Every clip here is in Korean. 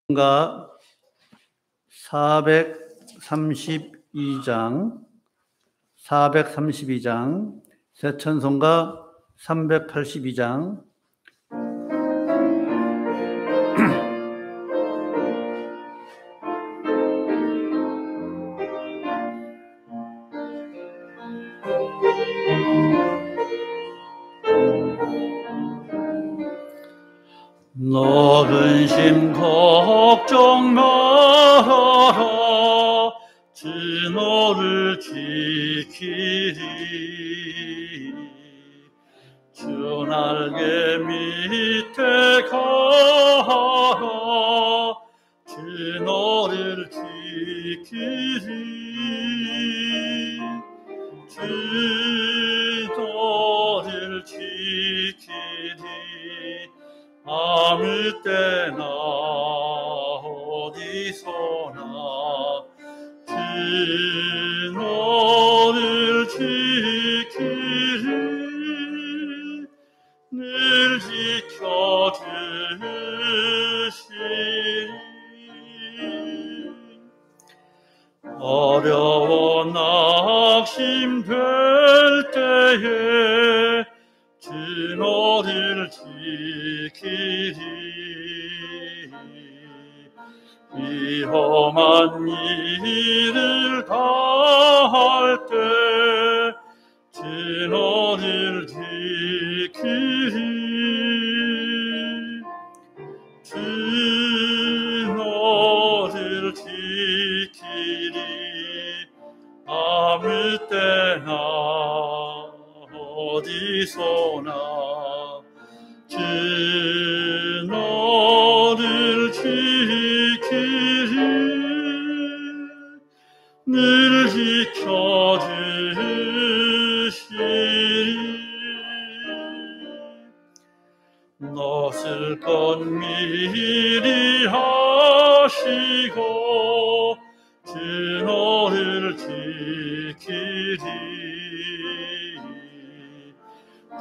가 432장, 새천송가 382장, 너 근심 걱정 말아라, 주 너를 지키리. 주 날개 밑에 가라, 주 너를 지키리. 주 너를 지키리. 아무 때나 어디서나 주 너를 지키리. 늘 지켜주시리. 어려워 낙심될 때에 주 너를 지키리. 위험한 일을 당할 때 주 너를 지키리. 주 너를 지키리. 아무 때나 어디서나 주 너를 지키리. 늘 지켜주시리. 너 쓸 건 미리 하시고 주 너를 지키리.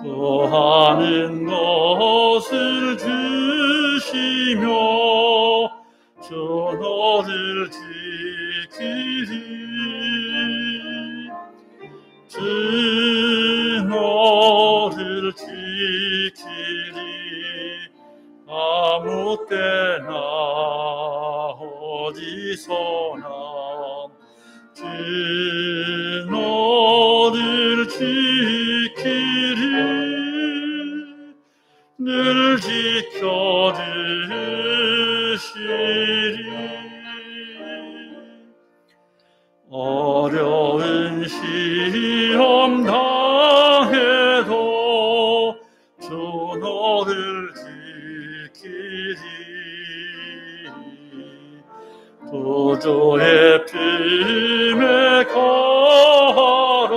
또 하는 것을 주시며 주 너를 지키리. 주 너를 지키리. 아무 때나 어디서나 주 너를 지키리. 늘 지켜주시리. 어려운 시험 당해도 주 너를 지키리. 구주의 품에 가라,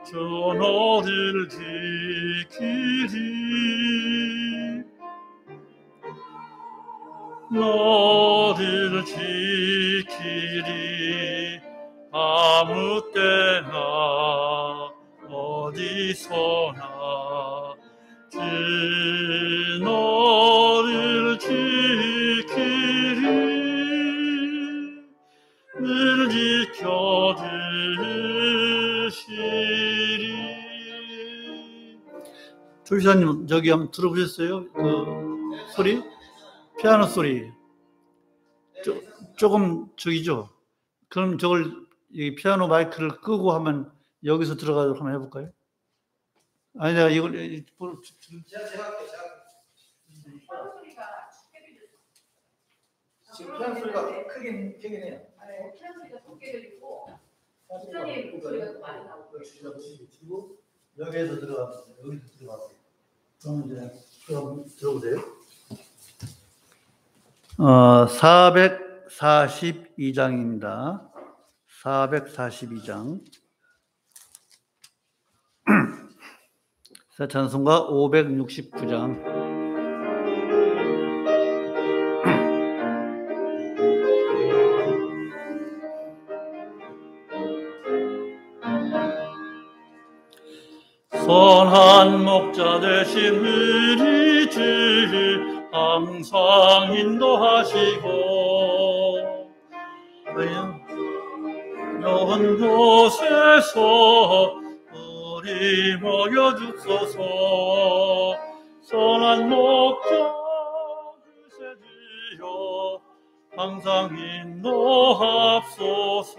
주 너를 지키리. 너를 지키리. 아무 때나 어디서나 주 너를 지키리. 늘 지켜주시리. 조시사님, 저기 한번 들어보셨어요? 그 소리? 피아노 소리. 조금 저기죠? 그럼 저걸 이 피아노 마이크를 끄고 하면 여기서 들어가도록 한번 해볼까요? 아니, 내가 이걸 제가 할게요. 피아노 소리가 지금 피아노 소리가 크긴 해요. 네, 피아노 소리가 좁게 들리고 수전이 소리가 더 많이 나오고. 그리고 여기에서 들어가면 여기서 들어가고. 그럼 이제 그럼 들어보세요. 442장입니다. 442장. 새천송가 569장. 선한 목자 되신 우리 주 항상 인도하시고 여한 곳에서 우리 모여 주소서. 선한 목적 주세지요 항상 인도합소서.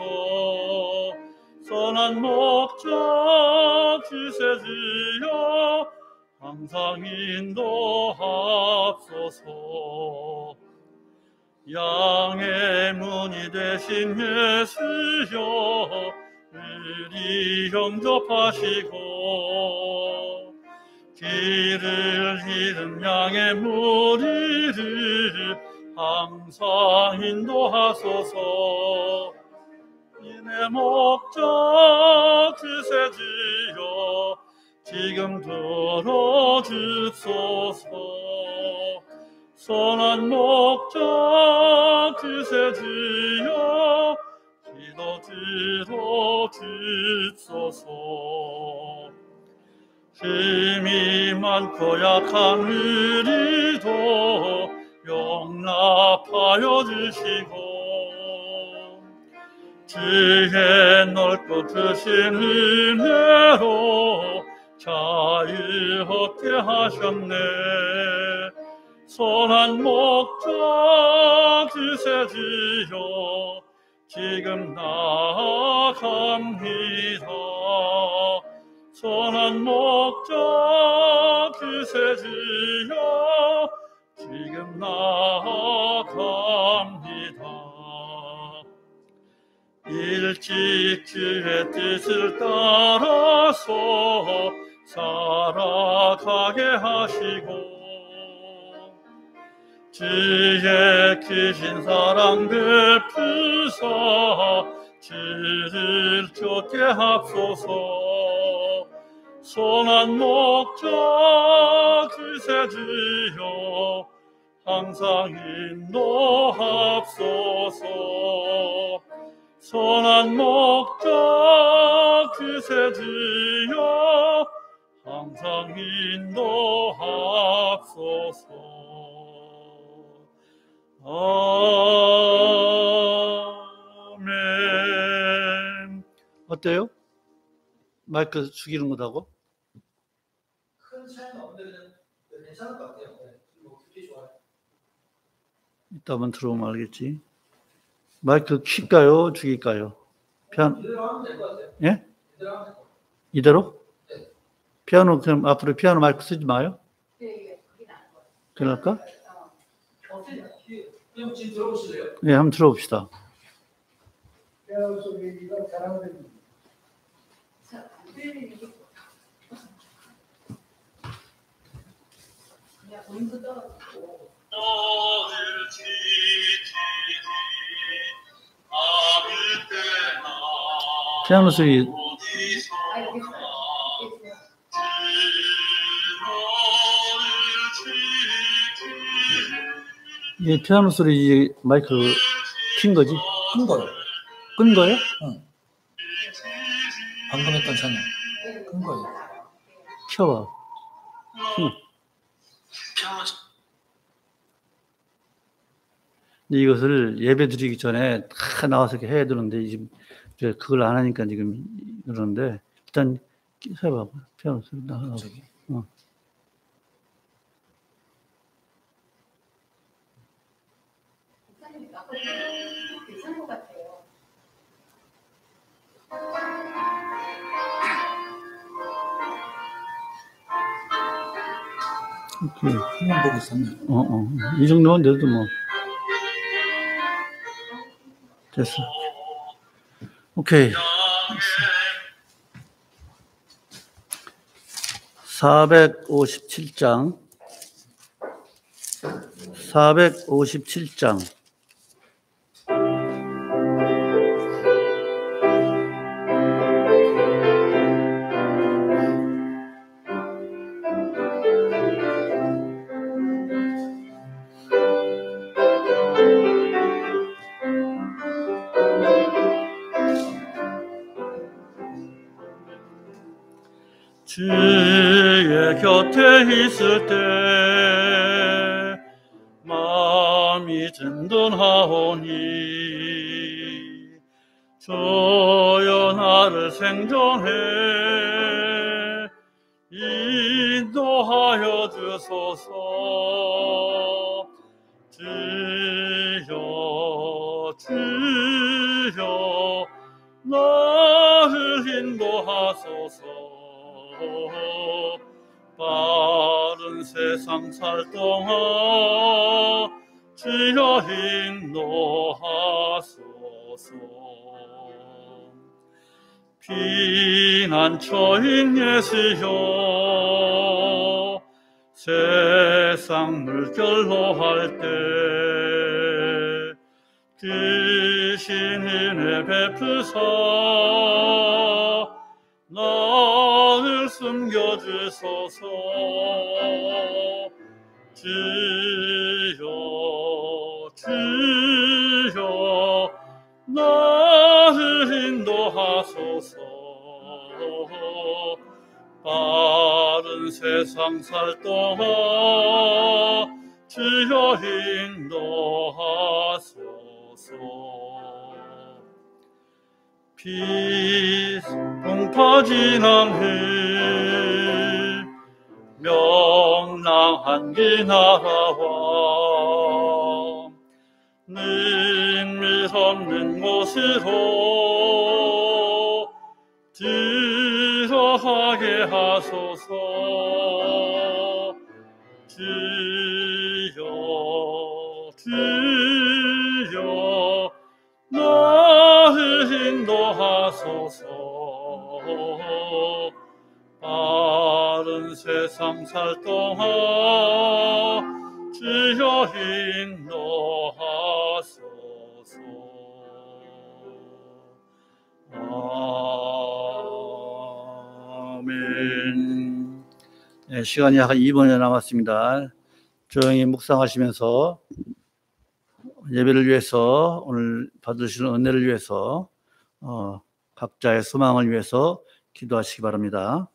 선한 목적 주세지요 항상 인도합소서. 양의 문이 되신 예수여 우리 영접하시고 길을 잃은 양의 무리를 항상 인도하소서. 이내 목적 주세지요 지금 들어주소서. 선한 목적 주세지요 기도 들어주소서. 힘이 많고 약한 우리도 용납하여 주시고 지혜 넓고 크신 은혜로 자유롭게 하셨네. 선한 목적 주세지요 지금 나아갑니다. 선한 목적 주세지요 지금 나아갑니다. 일찍 주의 뜻을 따라서 살아가게 하시고 주의 크신 사랑 베푸사 주를 쫓게 하소서. 선한 목적 주세지요 항상 인도합소서. 선한 목적 주세지요 항상 인도합소서. 아멘. 어때요? 마이크 죽이는 것하고? 큰 차이는 없는데 괜찮을 것 같아요. 네. 뭐 듣기 좋아요. 이따 한번 들어보면 알겠지. 마이크 킬까요? 죽일까요? 이대로 하면 될 것 같아요. 예? 이대로 하면 될 것 같아요. 이대로? 네. 피아노 그럼 앞으로 피아노 마이크 쓰지 마요? 네, 그게 나을 것 같아요. 그럴까? 그냥 지금 들어보실래요? 네, 한번 들어봅시다. 피아노 소리가 잘하는 자, 안 들리는 게 그냥 음도 떨어지고 피아노 소리 여기 있어요. 이 피아노 소리 마이크 킨 거지? 큰 거요. 끈 거예요? 응. 방금 했던 찬양. 큰 거예요. 켜봐. 근데 이것을 예배 드리기 전에 다 나와서 이렇게 해야 되는데 지금 그걸 안 하니까 지금 그러는데 일단 해봐. 피아노 소리 나가고. 괜찮은 것 같아요. 오케이. 한번 보고 있었네. 이 정도면 돼도 뭐. 됐어. 오케이. 457장. 457장. 주의 곁에 있을 때 마음이 든든하오니 주여 나를 생존해 인도하여 주소서. 주여 나를 인도하소서. 빠른 세상 살 동안 주여 인도하소서. 피난처인 예수여 세상 물결로 할 때 크신 은혜 베푸사 나를 숨겨주소서. 주여 나를 인도하소서. 빠른 세상 살 동안 주여 인도하소서. 풍파 지나는 명랑한 이 나라와 능밀 없는 곳으로 들어가게 하소서. 주여 나를 인도하소서. 빠른 세상 살 동안 주여 인도하소서. 아멘. 네, 시간이 약 2분이 남았습니다. 조용히 묵상하시면서 예배를 위해서, 오늘 받으시는 은혜를 위해서, 각자의 소망을 위해서 기도하시기 바랍니다.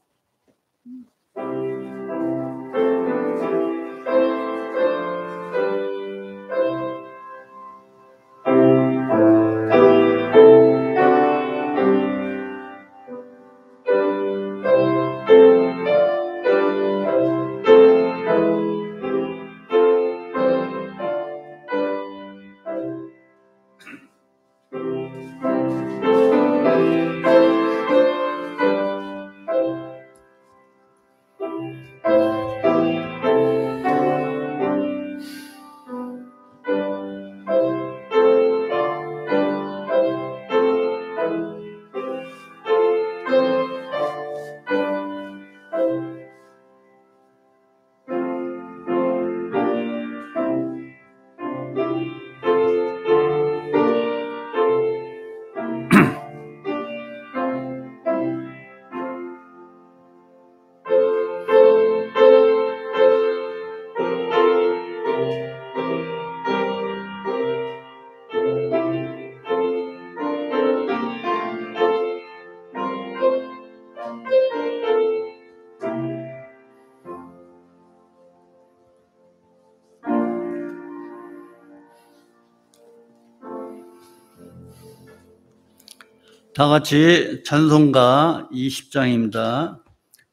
다 같이 찬송가 20장입니다.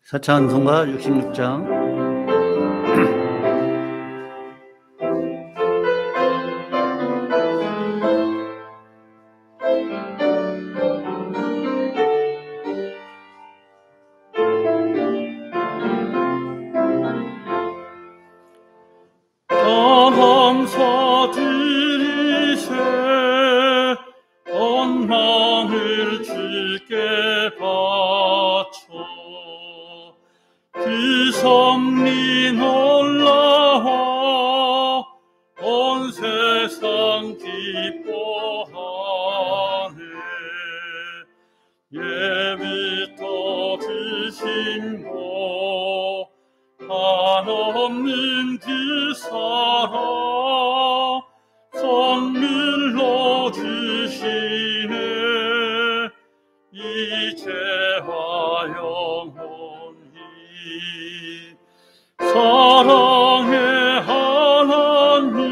사찬송가 66장. 감사드리세 온 마음을 주께 바쳐 그 섭리 놀라워 온 세상 기뻐하네. 예부터 드심고 한없는 그 사랑 선물로 주시네. 이제와 영원히 사랑의 하나님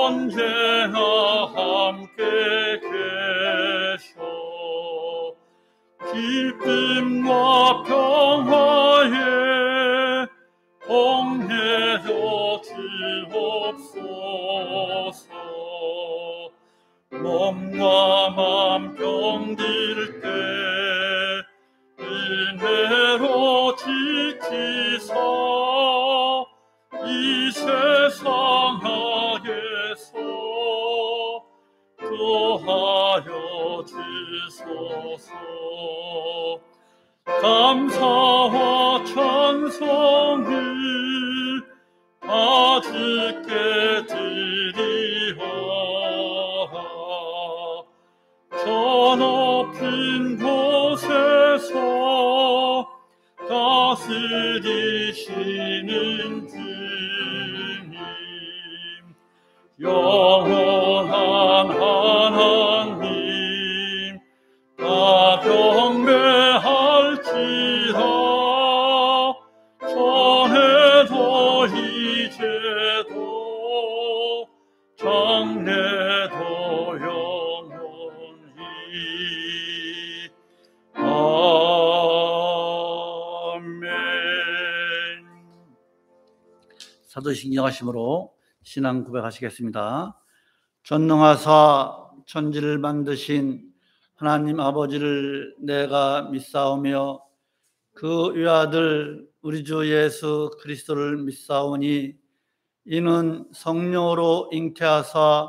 언제나 함께 계셔 기쁨과 평화에 동행하여 주옵소서. 몸과 맘 병들 때 은혜로 지키사 이 세상 하에서 도하여 주소서. 감사와 찬송을 다 주께 드리오라. 저 높은 곳에서 다스리시는 주님, 영원한 하나님, 다 경배할지라. 전에도 이제도 장래도 영원히. 아멘. 사도신경 하심으로 신앙 고백하시겠습니다. 전능하사 천지를 만드신 하나님 아버지를 내가 믿사오며 그 외아들 우리 주 예수 그리스도를 믿사오니 이는 성령으로 잉태하사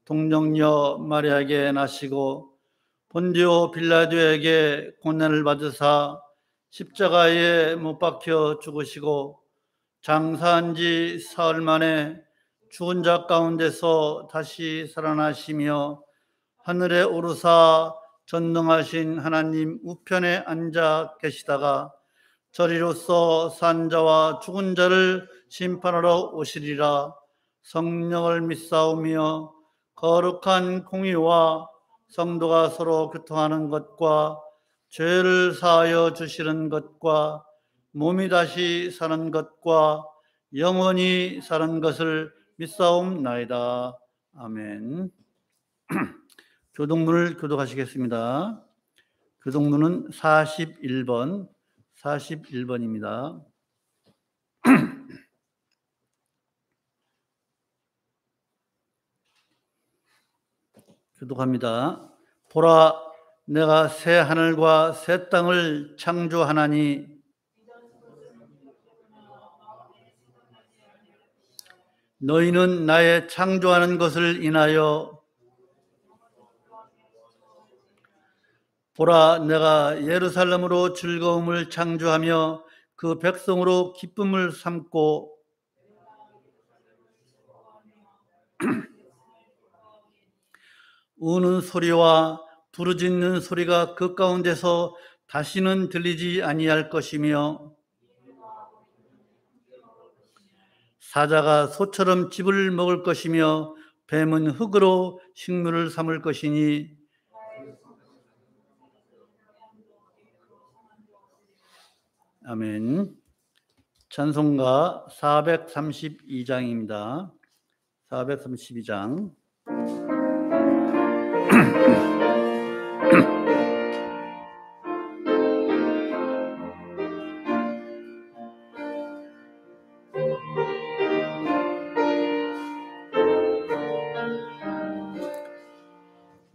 동정녀 마리아에게 나시고 본디오 빌라도에게 고난을 받으사 십자가에 못 박혀 죽으시고 장사한 지 사흘 만에 죽은 자 가운데서 다시 살아나시며 하늘에 오르사 전능하신 하나님 우편에 앉아 계시다가 저리로서 산 자와 죽은 자를 심판하러 오시리라. 성령을 믿사오며 거룩한 공의와 성도가 서로 교통하는 것과 죄를 사하여 주시는 것과 몸이 다시 사는 것과 영원히 사는 것을 믿사옵나이다. 아멘. 교동문을 교독하시겠습니다. 교동문은 41번입니다. 교독합니다. 보라, 내가 새 하늘과 새 땅을 창조하나니 너희는 나의 창조하는 것을 인하여 보라, 내가 예루살렘으로 즐거움을 창조하며 그 백성으로 기쁨을 삼고 우는 소리와 부르짖는 소리가 그 가운데서 다시는 들리지 아니할 것이며 사자가 소처럼 즙을 먹을 것이며 뱀은 흙으로 식물을 삼을 것이니 아멘. 찬송가 432장입니다. 432장.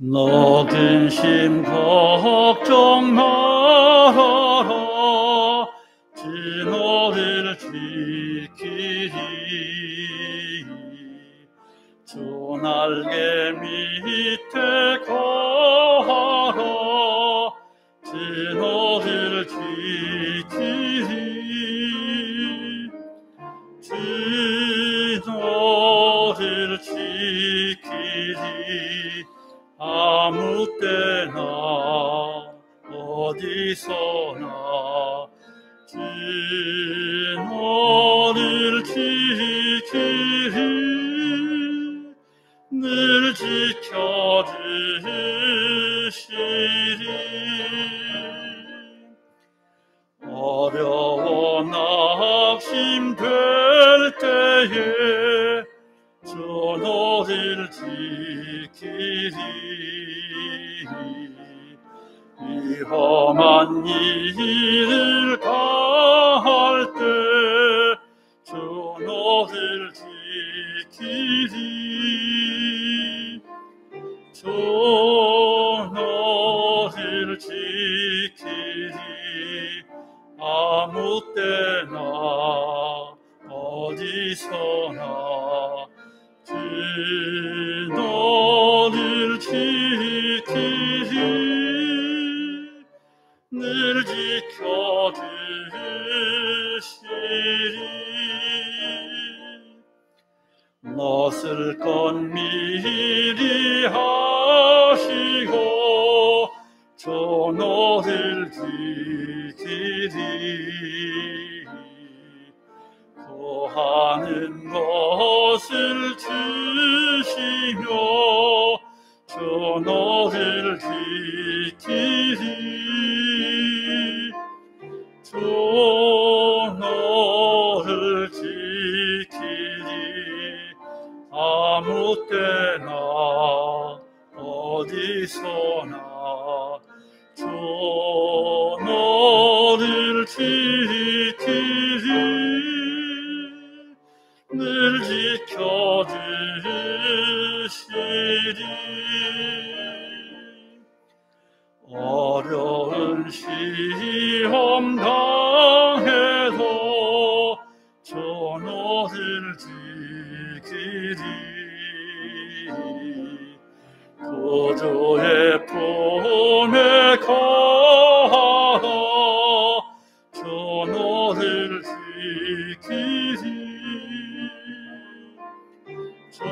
너 근심 걱정 말아라. 주 너를 지키리. 주 날개 밑에 거하라. 주 너를 지키리. 주 너를 지키리. 아무 때나 어디서나 주 너를 지키리. 늘 지켜주시리. 어려워 낙심될 때에 주 너를 지키리. 이 험한 일을 다할 때 주 너를 지키리. 주 너를 지키리. 아무 때나 어디서나 주 너를 지키리. 늘 지켜주시리. 낯을 건 미리 하시고 주 너를 지키리. 구하는 것을 주시며 주 너를 지키리. 주 너를 지키리. 아무 때나 어디서나 주 너를 지키리. 늘 지켜주시리. 어려운 시험 당해도 주 너를 지키리. 구주의 품에 거하다 주 너를 지키리. 주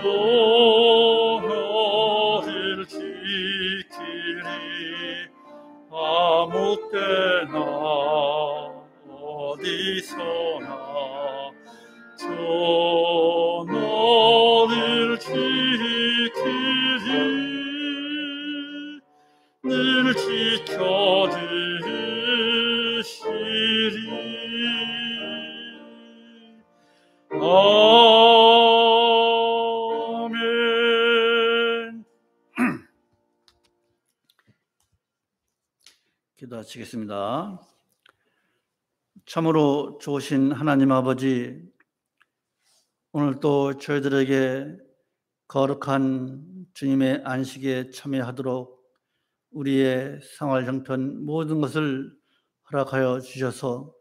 너를 지키리. 아무 때나 어디서나 주 너를 지키리. 늘 지켜주시리. 아멘. 기도하시겠습니다. 참으로 좋으신 하나님 아버지, 오늘 또 저희들에게 거룩한 주님의 안식에 참여하도록 우리의 생활 형편 모든 것을 허락하여 주셔서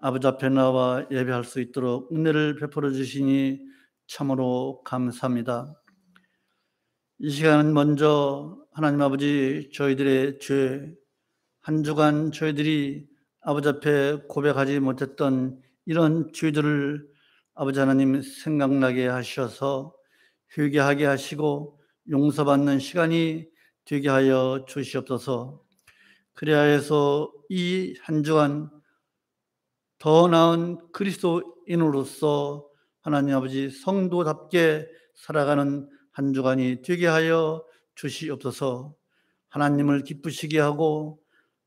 아버지 앞에 나와 예배할 수 있도록 은혜를 베풀어 주시니 참으로 감사합니다. 이 시간은 먼저 하나님 아버지, 저희들의 죄, 한 주간 저희들이 아버지 앞에 고백하지 못했던 이런 죄들을 아버지 하나님 생각나게 하셔서 회개하게 하시고 용서받는 시간이 되게 하여 주시옵소서. 그래야 해서 이 한 주간 더 나은 그리스도인으로서 하나님 아버지 성도답게 살아가는 한 주간이 되게 하여 주시옵소서. 하나님을 기쁘시게 하고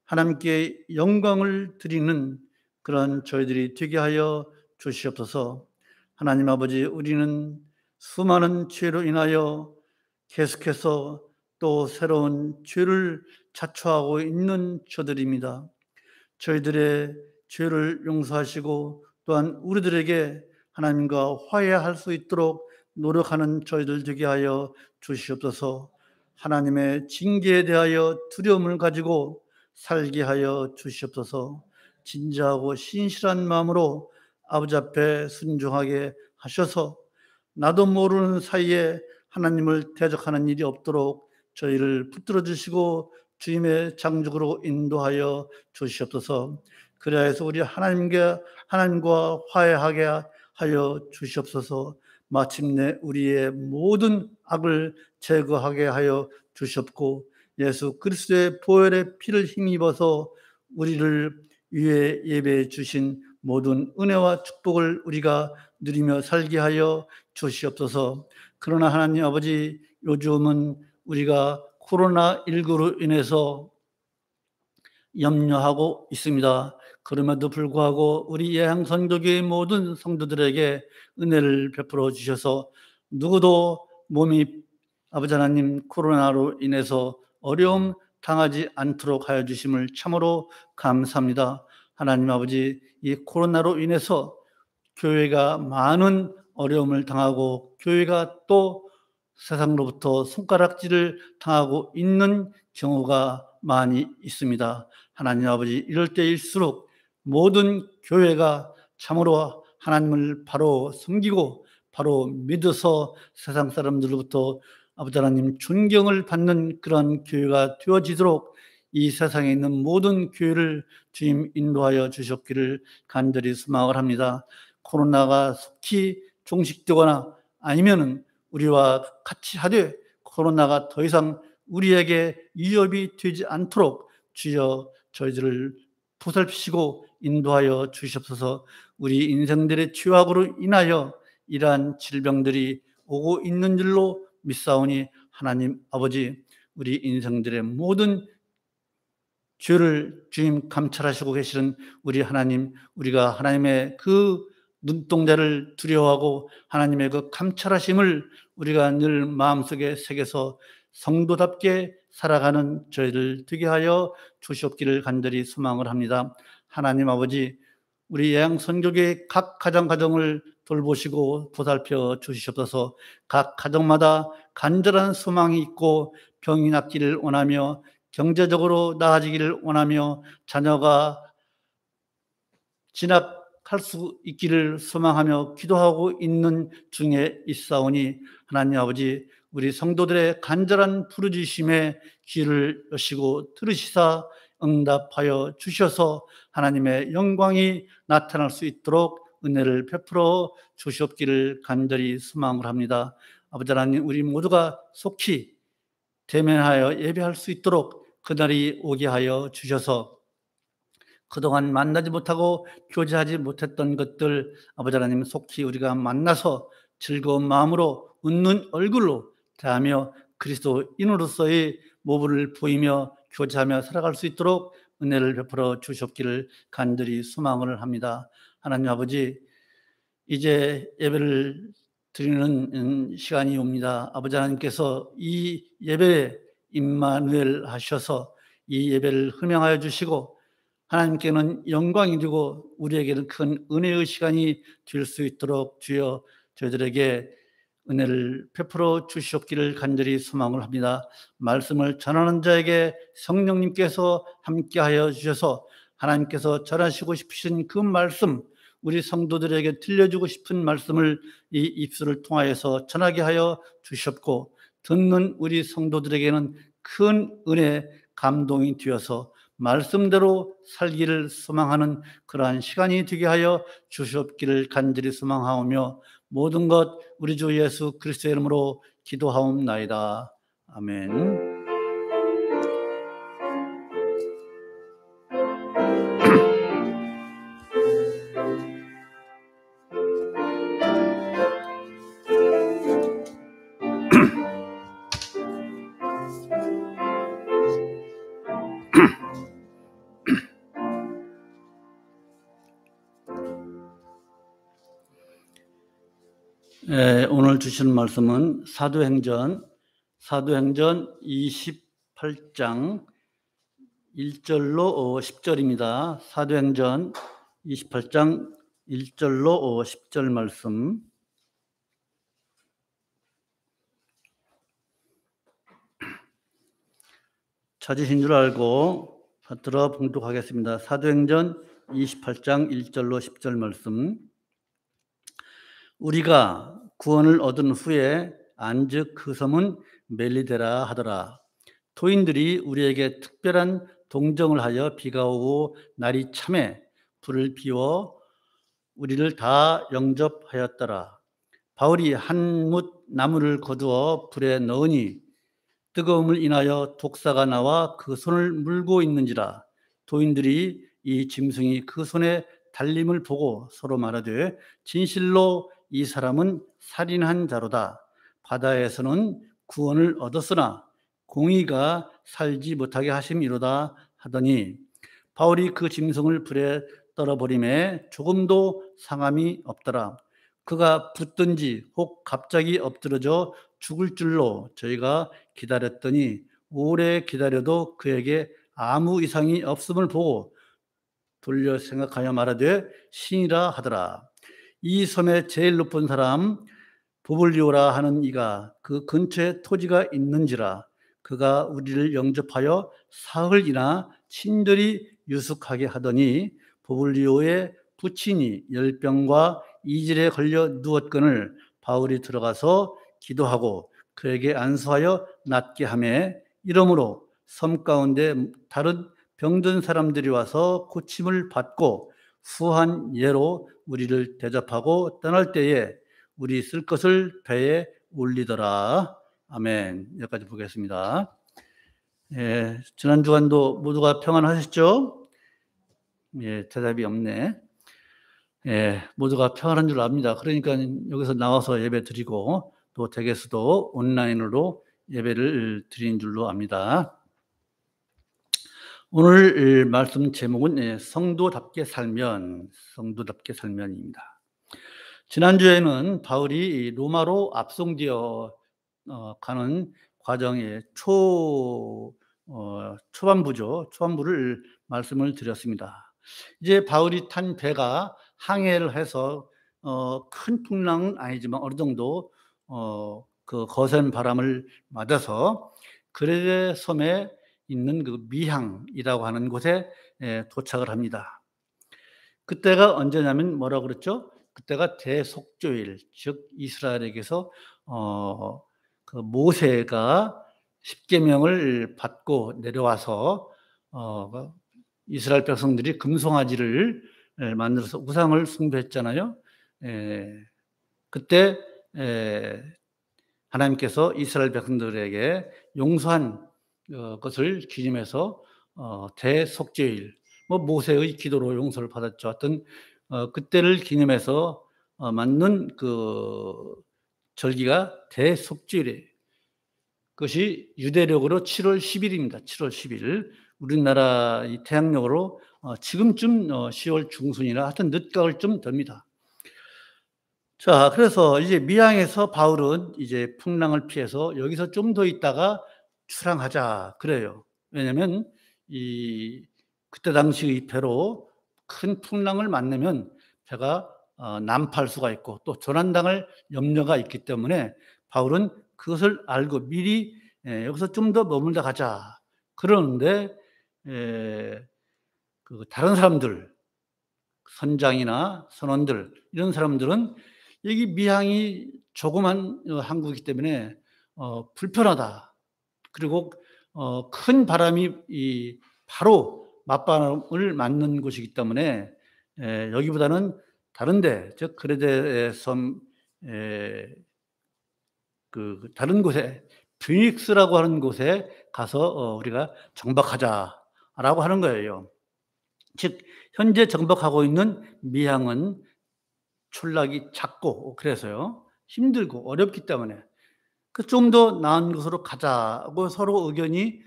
하나님께 영광을 드리는 그런 저희들이 되게 하여 주시옵소서. 하나님 아버지, 우리는 수많은 죄로 인하여 계속해서 또 새로운 죄를 자초하고 있는 저들입니다. 저희들의 죄를 용서하시고 또한 우리들에게 하나님과 화해할 수 있도록 노력하는 저희들 되게 하여 주시옵소서. 하나님의 징계에 대하여 두려움을 가지고 살게 하여 주시옵소서. 진지하고 신실한 마음으로 아버지 앞에 순종하게 하셔서 나도 모르는 사이에 하나님을 대적하는 일이 없도록 저희를 붙들어 주시고 주님의 장족으로 인도하여 주시옵소서. 그래야 해서 우리 하나님과 화해하게 하여 주시옵소서. 마침내 우리의 모든 악을 제거하게 하여 주시옵고 예수 그리스도의 보혈의 피를 힘입어서 우리를 위해 예배해 주신 모든 은혜와 축복을 우리가 누리며 살게 하여 주시옵소서. 그러나 하나님 아버지, 요즘은 우리가 코로나19로 인해서 염려하고 있습니다. 그럼에도 불구하고 우리 예향선교교의 모든 성도들에게 은혜를 베풀어 주셔서 누구도 몸이 아버지 하나님 코로나로 인해서 어려움 당하지 않도록 하여 주심을 참으로 감사합니다. 하나님 아버지, 이 코로나로 인해서 교회가 많은 어려움을 당하고 교회가 또 세상으로부터 손가락질을 당하고 있는 경우가 많이 있습니다. 하나님 아버지, 이럴 때일수록 모든 교회가 참으로 하나님을 바로 섬기고 바로 믿어서 세상 사람들로부터 아버지 하나님 존경을 받는 그런 교회가 되어지도록 이 세상에 있는 모든 교회를 주님 인도하여 주셨기를 간절히 소망을 합니다. 코로나가 속히 종식되거나 아니면은 우리와 같이 하되 코로나가 더 이상 우리에게 위협이 되지 않도록 주여 저희들을 보살피시고 인도하여 주시옵소서. 우리 인생들의 죄악으로 인하여 이러한 질병들이 오고 있는 줄로 믿사오니 하나님 아버지, 우리 인생들의 모든 죄를 주님 감찰하시고 계시는 우리 하나님, 우리가 하나님의 그 눈동자를 두려워하고 하나님의 그 감찰하심을 우리가 늘 마음속에 새겨서 성도답게 살아가는 저희들 되게 하여 주시옵기를 간절히 소망을 합니다. 하나님 아버지, 우리 예향선교교의 각 가정을 돌보시고 보살펴 주시옵소서. 각 가정마다 간절한 소망이 있고 병이 낫기를 원하며 경제적으로 나아지기를 원하며 자녀가 진학할 수 있기를 소망하며 기도하고 있는 중에 있사오니 하나님 아버지, 우리 성도들의 간절한 부르짖음에 귀를 여시고 들으시사 응답하여 주셔서 하나님의 영광이 나타날 수 있도록 은혜를 베풀어 주시옵기를 간절히 소망을 합니다. 아버지 하나님, 우리 모두가 속히 대면하여 예배할 수 있도록 그날이 오게 하여 주셔서 그동안 만나지 못하고 교제하지 못했던 것들 아버지 하나님 속히 우리가 만나서 즐거운 마음으로 웃는 얼굴로 대하며 그리스도인으로서의 모습을 보이며 교제하며 살아갈 수 있도록 은혜를 베풀어 주셨기를 간절히 소망을 합니다. 하나님 아버지, 이제 예배를 드리는 시간이 옵니다. 아버지 하나님께서 이 예배에 임마누엘 하셔서 이 예배를 흠양하여 주시고 하나님께는 영광이 되고 우리에게는 큰 은혜의 시간이 될 수 있도록 주여 저희들에게 은혜를 베풀어 주시옵기를 간절히 소망을 합니다. 말씀을 전하는 자에게 성령님께서 함께하여 주셔서 하나님께서 전하시고 싶으신 그 말씀, 우리 성도들에게 들려주고 싶은 말씀을 이 입술을 통하여서 전하게 하여 주셨고 듣는 우리 성도들에게는 큰 은혜, 감동이 되어서 말씀대로 살기를 소망하는 그러한 시간이 되게 하여 주시옵기를 간절히 소망하오며 모든 것 우리 주 예수 그리스도의 이름으로 기도하옵나이다. 아멘. 오늘 주시는 말씀은 사도행전 28장 1절로 10절입니다. 사도행전 28장 1절로 10절 말씀. 찾으신 줄 알고 받들어 봉독하겠습니다. 사도행전 28장 1절로 10절 말씀. 우리가 구원을 얻은 후에 안즉 그 섬은 멜리데라 하더라. 도인들이 우리에게 특별한 동정을 하여 비가 오고 날이 참해 불을 피워 우리를 다 영접하였더라. 바울이 한 뭇 나무를 거두어 불에 넣으니 뜨거움을 인하여 독사가 나와 그 손을 물고 있는지라. 도인들이 이 짐승이 그 손에 달림을 보고 서로 말하되 진실로 이 사람은 살인한 자로다. 바다에서는 구원을 얻었으나 공의가 살지 못하게 하심이로다 하더니 바울이 그 짐승을 불에 떨어버림에 조금도 상함이 없더라. 그가 붙든지 혹 갑자기 엎드러져 죽을 줄로 저희가 기다렸더니 오래 기다려도 그에게 아무 이상이 없음을 보고 돌려 생각하여 말하되 신이라 하더라. 이 섬의 제일 높은 사람 부블리오라 하는 이가 그 근처에 토지가 있는지라. 그가 우리를 영접하여 사흘이나 친절히 유숙하게 하더니 부블리오의 부친이 열병과 이질에 걸려 누웠거늘 바울이 들어가서 기도하고 그에게 안수하여 낫게 하매 이러므로 섬 가운데 다른 병든 사람들이 와서 고침을 받고 후한 예로 우리를 대접하고 떠날 때에 우리 쓸 것을 배에 올리더라. 아멘. 여기까지 보겠습니다. 지난 주간도 모두가 평안하셨죠? 대답이 없네. 모두가 평안한 줄 압니다. 그러니까 여기서 나와서 예배 드리고 또 댁에서도 온라인으로 예배를 드리는 줄로 압니다. 오늘 말씀 제목은 성도답게 살면입니다. 지난주에는 바울이 로마로 압송되어 가는 과정의 초반부를 말씀을 드렸습니다. 이제 바울이 탄 배가 항해를 해서 큰 풍랑은 아니지만 어느 정도 그 거센 바람을 맞아서 그레데 섬에 있는 그 미항이라고 하는 곳에 도착을 합니다. 그때가 언제냐면 뭐라고 그랬죠? 그때가 대속죄일, 즉 이스라엘에게서 그 모세가 십계명을 받고 내려와서 이스라엘 백성들이 금송아지를 만들어서 우상을 숭배했잖아요. 그때 하나님께서 이스라엘 백성들에게 용서한 것을 기념해서 대속죄일, 모세의 기도로 용서를 받았죠. 하여튼 그때를 기념해서 만든 그 절기가 대속죄일이에요. 그것이 유대력으로 7월 10일입니다. 7월 10일. 우리나라 이 태양력으로 지금쯤 10월 중순이나 하여튼 늦가을쯤 됩니다. 자, 그래서 이제 미항에서 바울은 이제 풍랑을 피해서 여기서 좀 더 있다가 출항하자 그래요. 왜냐하면 그때 당시 의 배로 큰 풍랑을 만나면 배가 난파할 수가 있고 또 조난당할 염려가 있기 때문에 바울은 그것을 알고 미리 여기서 좀 더 머물다 가자 그러는데 그 다른 사람들, 선장이나 선원들 이런 사람들은 여기 미항이 조그만 항구이기 때문에 불편하다. 그리고 큰 바람이 바로 맞바람을 맞는 곳이기 때문에 여기보다는 다른데, 즉 그레데 섬 그 다른 곳에 피닉스라고 하는 곳에 가서 우리가 정박하자라고 하는 거예요. 즉 현재 정박하고 있는 미항은 출락이 작고 그래서요 힘들고 어렵기 때문에 좀 더 나은 곳으로 가자고 서로 의견이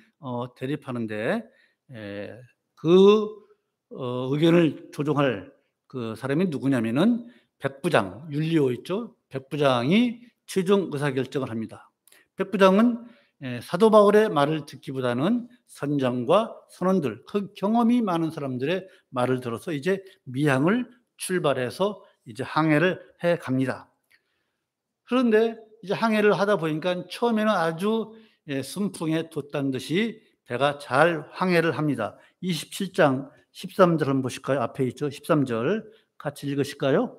대립하는데 그 의견을 조정할 그 사람이 누구냐면은 백부장 율리오 있죠. 백부장이 최종 의사결정을 합니다. 백부장은 사도 바울의 말을 듣기보다는 선장과 선원들, 그 경험이 많은 사람들의 말을 들어서 이제 미항을 출발해서 이제 항해를 해 갑니다. 그런데 이제 항해를 하다 보니까 처음에는 아주 순풍에 돛단 듯이 배가 잘 항해를 합니다. 27장 13절 한번 보실까요? 앞에 있죠. 13절 같이 읽으실까요?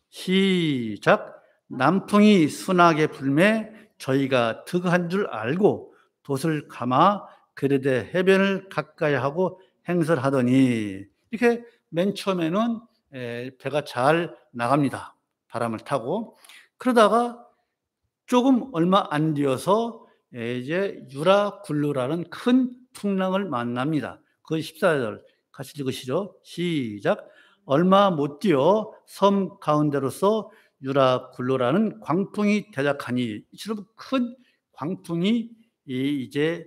시작. 남풍이 순하게 불매 저희가 득한 줄 알고 돛을 감아 그레데 해변을 가까이 하고 행설하더니 이렇게 맨 처음에는 배가 잘 나갑니다. 바람을 타고. 그러다가 조금 얼마 안 되어서 이제 유라굴루라는 큰 풍랑을 만납니다. 그 14절 같이 읽으시죠. 시작. 얼마 못 뛰어 섬 가운데로서 유라굴루라는 광풍이 대작하니 이처럼 큰 광풍이 이제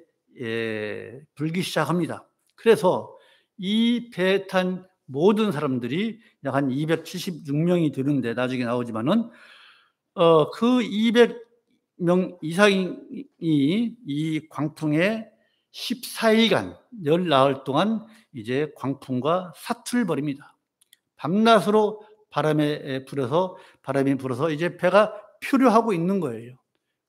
불기 시작합니다. 그래서 이 배에 탄 모든 사람들이 약 한 276명이 되는데 나중에 나오지만은 그 200명 이상이 이 광풍에 14일간 열나흘 동안 이제 광풍과 사투를 벌입니다. 밤낮으로 바람이 불어서 이제 배가 표류하고 있는 거예요.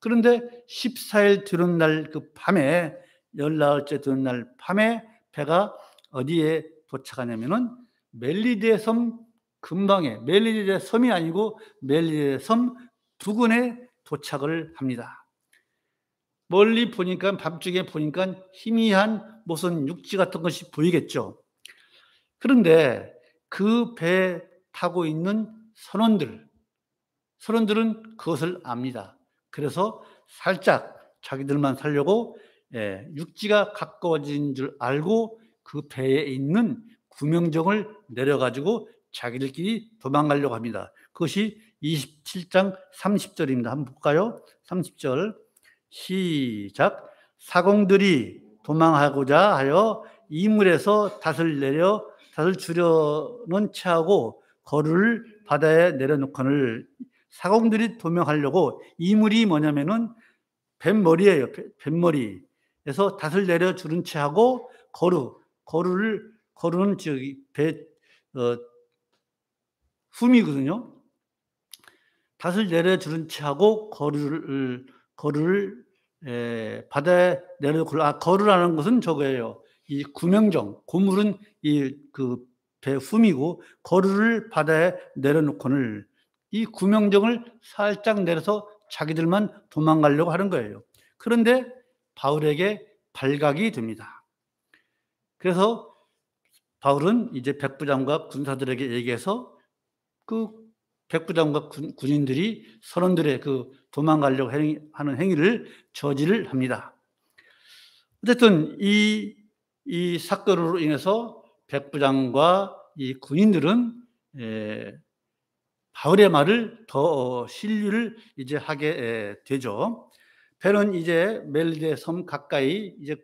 그런데 14일 되는 날 그 밤에 열나흘째 되는 날 밤에 배가 어디에 도착하냐면은 멜리데 섬 근방에, 멜리데 섬이 아니고 멜리데 섬 부근에 도착을 합니다. 멀리 보니까 밤중에 보니까 희미한 무슨 육지 같은 것이 보이겠죠. 그런데 그 배에 타고 있는 선원들은 그것을 압니다. 그래서 살짝 자기들만 살려고 육지가 가까워진 줄 알고 그 배에 있는 구명정을 내려가지고 자기들끼리 도망가려고 합니다. 그것이 27장 30절입니다. 한번 볼까요? 30절 시작. 사공들이 도망하고자 하여 이물에서 닷을 주려는 채하고 거루를 바다에 내려놓거늘. 사공들이 도망하려고, 이물이 뭐냐면은 뱃머리예요. 뱃머리에서 닷을 내려 주른 채하고 거루는 저기 흠이거든요. 닷을 내려 주른 채하고 거루를 바다에 내려놓고, 거루라는 것은 저거예요. 이 구명정, 고물은 이 그 배 흠이고 거루를 바다에 내려놓고는, 이 구명정을 살짝 내려서 자기들만 도망가려고 하는 거예요. 그런데 바울에게 발각이 됩니다. 그래서 바울은 이제 백부장과 군사들에게 얘기해서 그 백부장과 군인들이 선원들의 그 도망가려고 하는 행위를 저지를 합니다. 어쨌든 이 사건으로 인해서 백부장과 이 군인들은 바울의 말을 더 신뢰를 이제 하게 되죠. 배는 이제 멜리데 섬 가까이 이제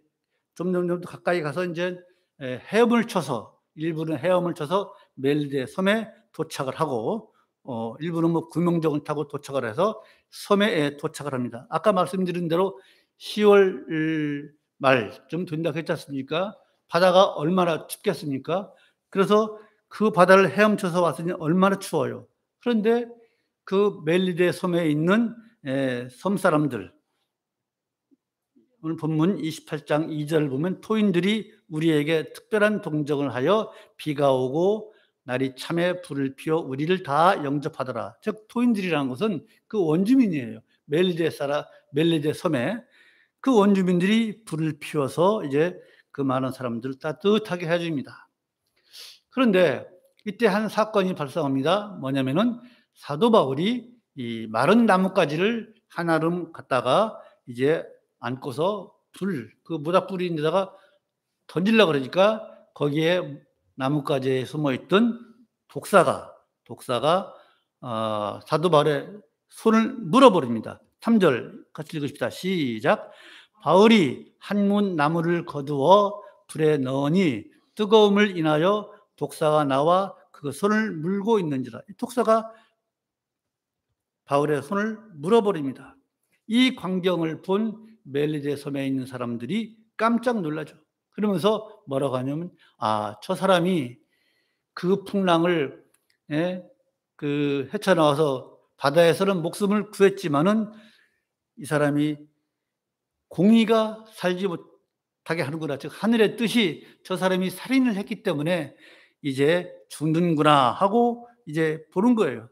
점점 가까이 가서 이제 헤엄을 쳐서, 일부는 헤엄을 쳐서 멜리데 섬에 도착을 하고, 일부는 뭐 구명정을 타고 도착을 해서 섬에 도착을 합니다. 아까 말씀드린 대로 10월 말쯤 된다고 했지 않습니까? 바다가 얼마나 춥겠습니까? 그래서 그 바다를 헤엄쳐서 왔으니 얼마나 추워요. 그런데 그 멜리데 섬에 있는 섬 사람들, 오늘 본문 28장 2절 보면 토인들이 우리에게 특별한 동정을 하여 비가 오고 날이 참에 불을 피워 우리를 다 영접하더라. 즉 토인들이라는 것은 그 원주민이에요. 멜리데 섬에 그 원주민들이 불을 피워서 이제 그 많은 사람들을 따뜻하게 해줍니다. 그런데 이때 한 사건이 발생합니다. 뭐냐면은 사도 바울이 이 마른 나뭇가지를 한아름 갖다가 이제 안고서 그 모닥불 있는 데다가 던지려고 그러니까 거기에 나뭇가지에 숨어있던 독사가 사도 바울의 손을 물어버립니다. 3절 같이 읽으십시다. 시작. 바울이 한문 나무를 거두어 불에 넣으니 뜨거움을 인하여 독사가 나와 그 손을 물고 있는지라. 이 독사가 바울의 손을 물어버립니다. 이 광경을 본 멜리데 섬에 있는 사람들이 깜짝 놀라죠. 그러면서 뭐라고 하냐면, 저 사람이 그 풍랑을 헤쳐나와서 바다에서는 목숨을 구했지만은 이 사람이 공의가 살지 못하게 하는구나. 즉 하늘의 뜻이 저 사람이 살인을 했기 때문에 이제 죽는구나 하고 이제 보는 거예요.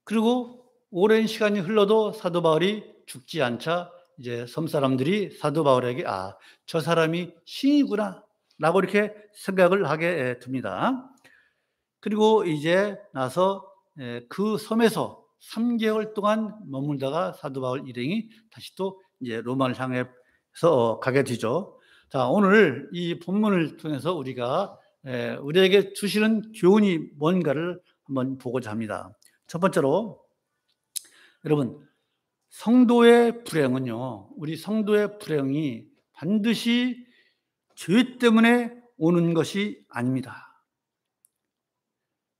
그리고 오랜 시간이 흘러도 사도 바울이 죽지 않자 이제 섬 사람들이 사도 바울에게 저 사람이 신이구나 라고 이렇게 생각을 하게 됩니다. 그리고 이제 나서 그 섬에서 3개월 동안 머물다가 사도 바울 일행이 다시 또 이제 로마를 향해서 가게 되죠. 자, 오늘 이 본문을 통해서 우리에게 주시는 교훈이 뭔가를 한번 보고자 합니다. 첫 번째로, 여러분, 성도의 불행은요, 우리 성도의 불행이 반드시 죄 때문에 오는 것이 아닙니다.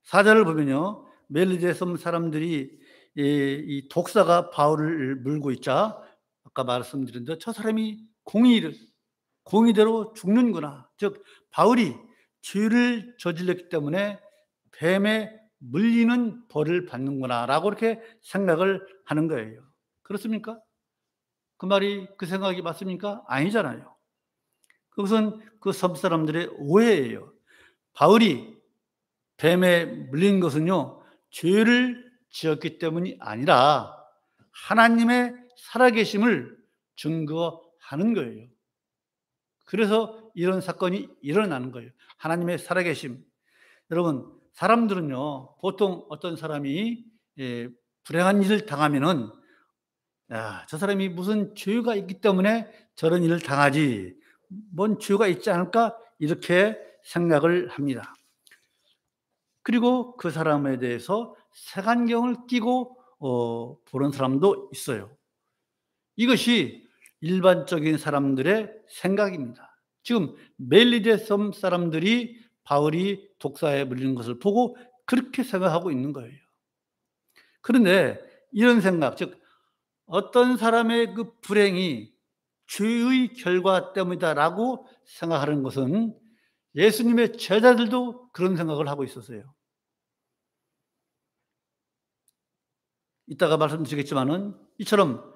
4절을 보면요, 멜리데 섬 사람들이 이 독사가 바울을 물고 있자 아까 말씀드린 대로 저 사람이 공의대로 죽는구나. 즉 바울이 죄를 저질렀기 때문에 뱀에 물리는 벌을 받는구나 라고 이렇게 생각을 하는 거예요. 그렇습니까? 그 말이, 그 생각이 맞습니까? 아니잖아요. 그것은 그 섬 사람들의 오해예요. 바울이 뱀에 물린 것은요, 죄를 지었기 때문이 아니라 하나님의 살아계심을 증거하는 거예요. 그래서 이런 사건이 일어나는 거예요. 하나님의 살아계심. 여러분, 사람들은요, 보통 어떤 사람이 불행한 일을 당하면은, 야, 저 사람이 무슨 죄가 있기 때문에 저런 일을 당하지, 뭔 죄가 있지 않을까, 이렇게 생각을 합니다. 그리고 그 사람에 대해서 색안경을 끼고 보는 사람도 있어요. 이것이 일반적인 사람들의 생각입니다. 지금 멜리데 섬 사람들이 바울이 독사에 물리는 것을 보고 그렇게 생각하고 있는 거예요. 그런데 이런 생각, 즉 어떤 사람의 그 불행이 죄의 결과 때문이다라고 생각하는 것은 예수님의 제자들도 그런 생각을 하고 있었어요. 이따가 말씀드리겠지만은 이처럼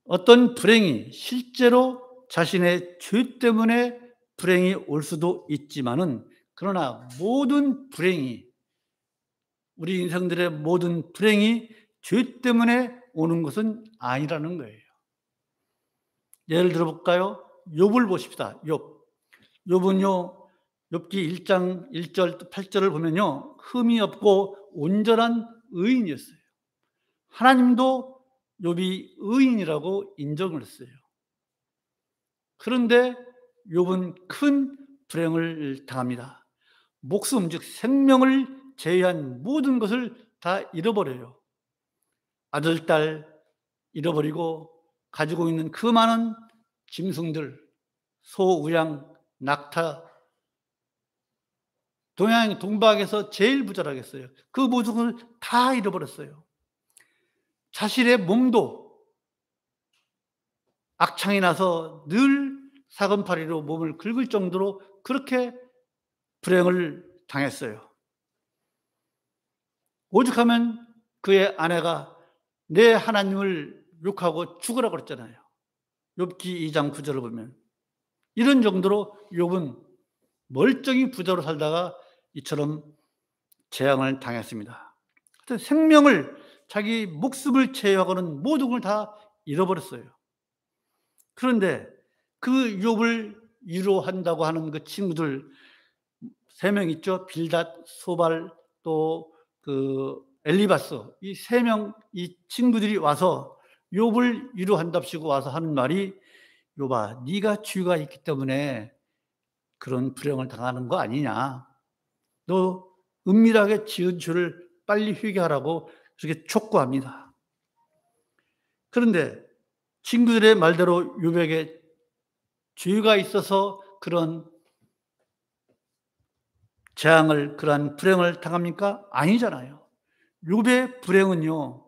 어떤 불행이 실제로 자신의 죄 때문에 불행이 올 수도 있지만은, 그러나 모든 불행이, 우리 인생들의 모든 불행이 죄 때문에 오는 것은 아니라는 거예요. 예를 들어 볼까요? 욥을 보십시다. 욥은요, 욥기 1장 1절 8절을 보면요, 흠이 없고 온전한 의인이었어요. 하나님도 욥이 의인이라고 인정을 했어요. 그런데 욥은 큰 불행을 당합니다. 목숨, 즉 생명을 제외한 모든 것을 다 잃어버려요. 아들, 딸 잃어버리고 가지고 있는 그 많은 짐승들, 소, 우양, 낙타, 동박에서 제일 부자라겠어요. 그 모든 것을 다 잃어버렸어요. 자신의 몸도 악창이 나서 늘 사근파리로 몸을 긁을 정도로 그렇게 불행을 당했어요. 오죽하면 그의 아내가 내 하나님을 욕하고 죽으라고 그랬잖아요. 욥기 2장 9절을 보면 이런 정도로 욥은 멀쩡히 부자로 살다가 이처럼 재앙을 당했습니다. 생명을, 자기 목숨을 제외하고는 모든 걸 다 잃어버렸어요. 그런데 그 욥을 위로한다고 하는 그 친구들 3명 있죠. 빌닷, 소발, 또 그 엘리바스, 이 3명, 이 친구들이 와서 욥을 위로한답시고 와서 하는 말이, 욥아, 네가 죄가 있기 때문에 그런 불행을 당하는 거 아니냐. 너 은밀하게 지은 죄를 빨리 회개하라고 그렇게 촉구합니다. 그런데 친구들의 말대로 욥에게 죄가 있어서 그런 재앙을, 그러한 불행을 당합니까? 아니잖아요. 욥의 불행은요,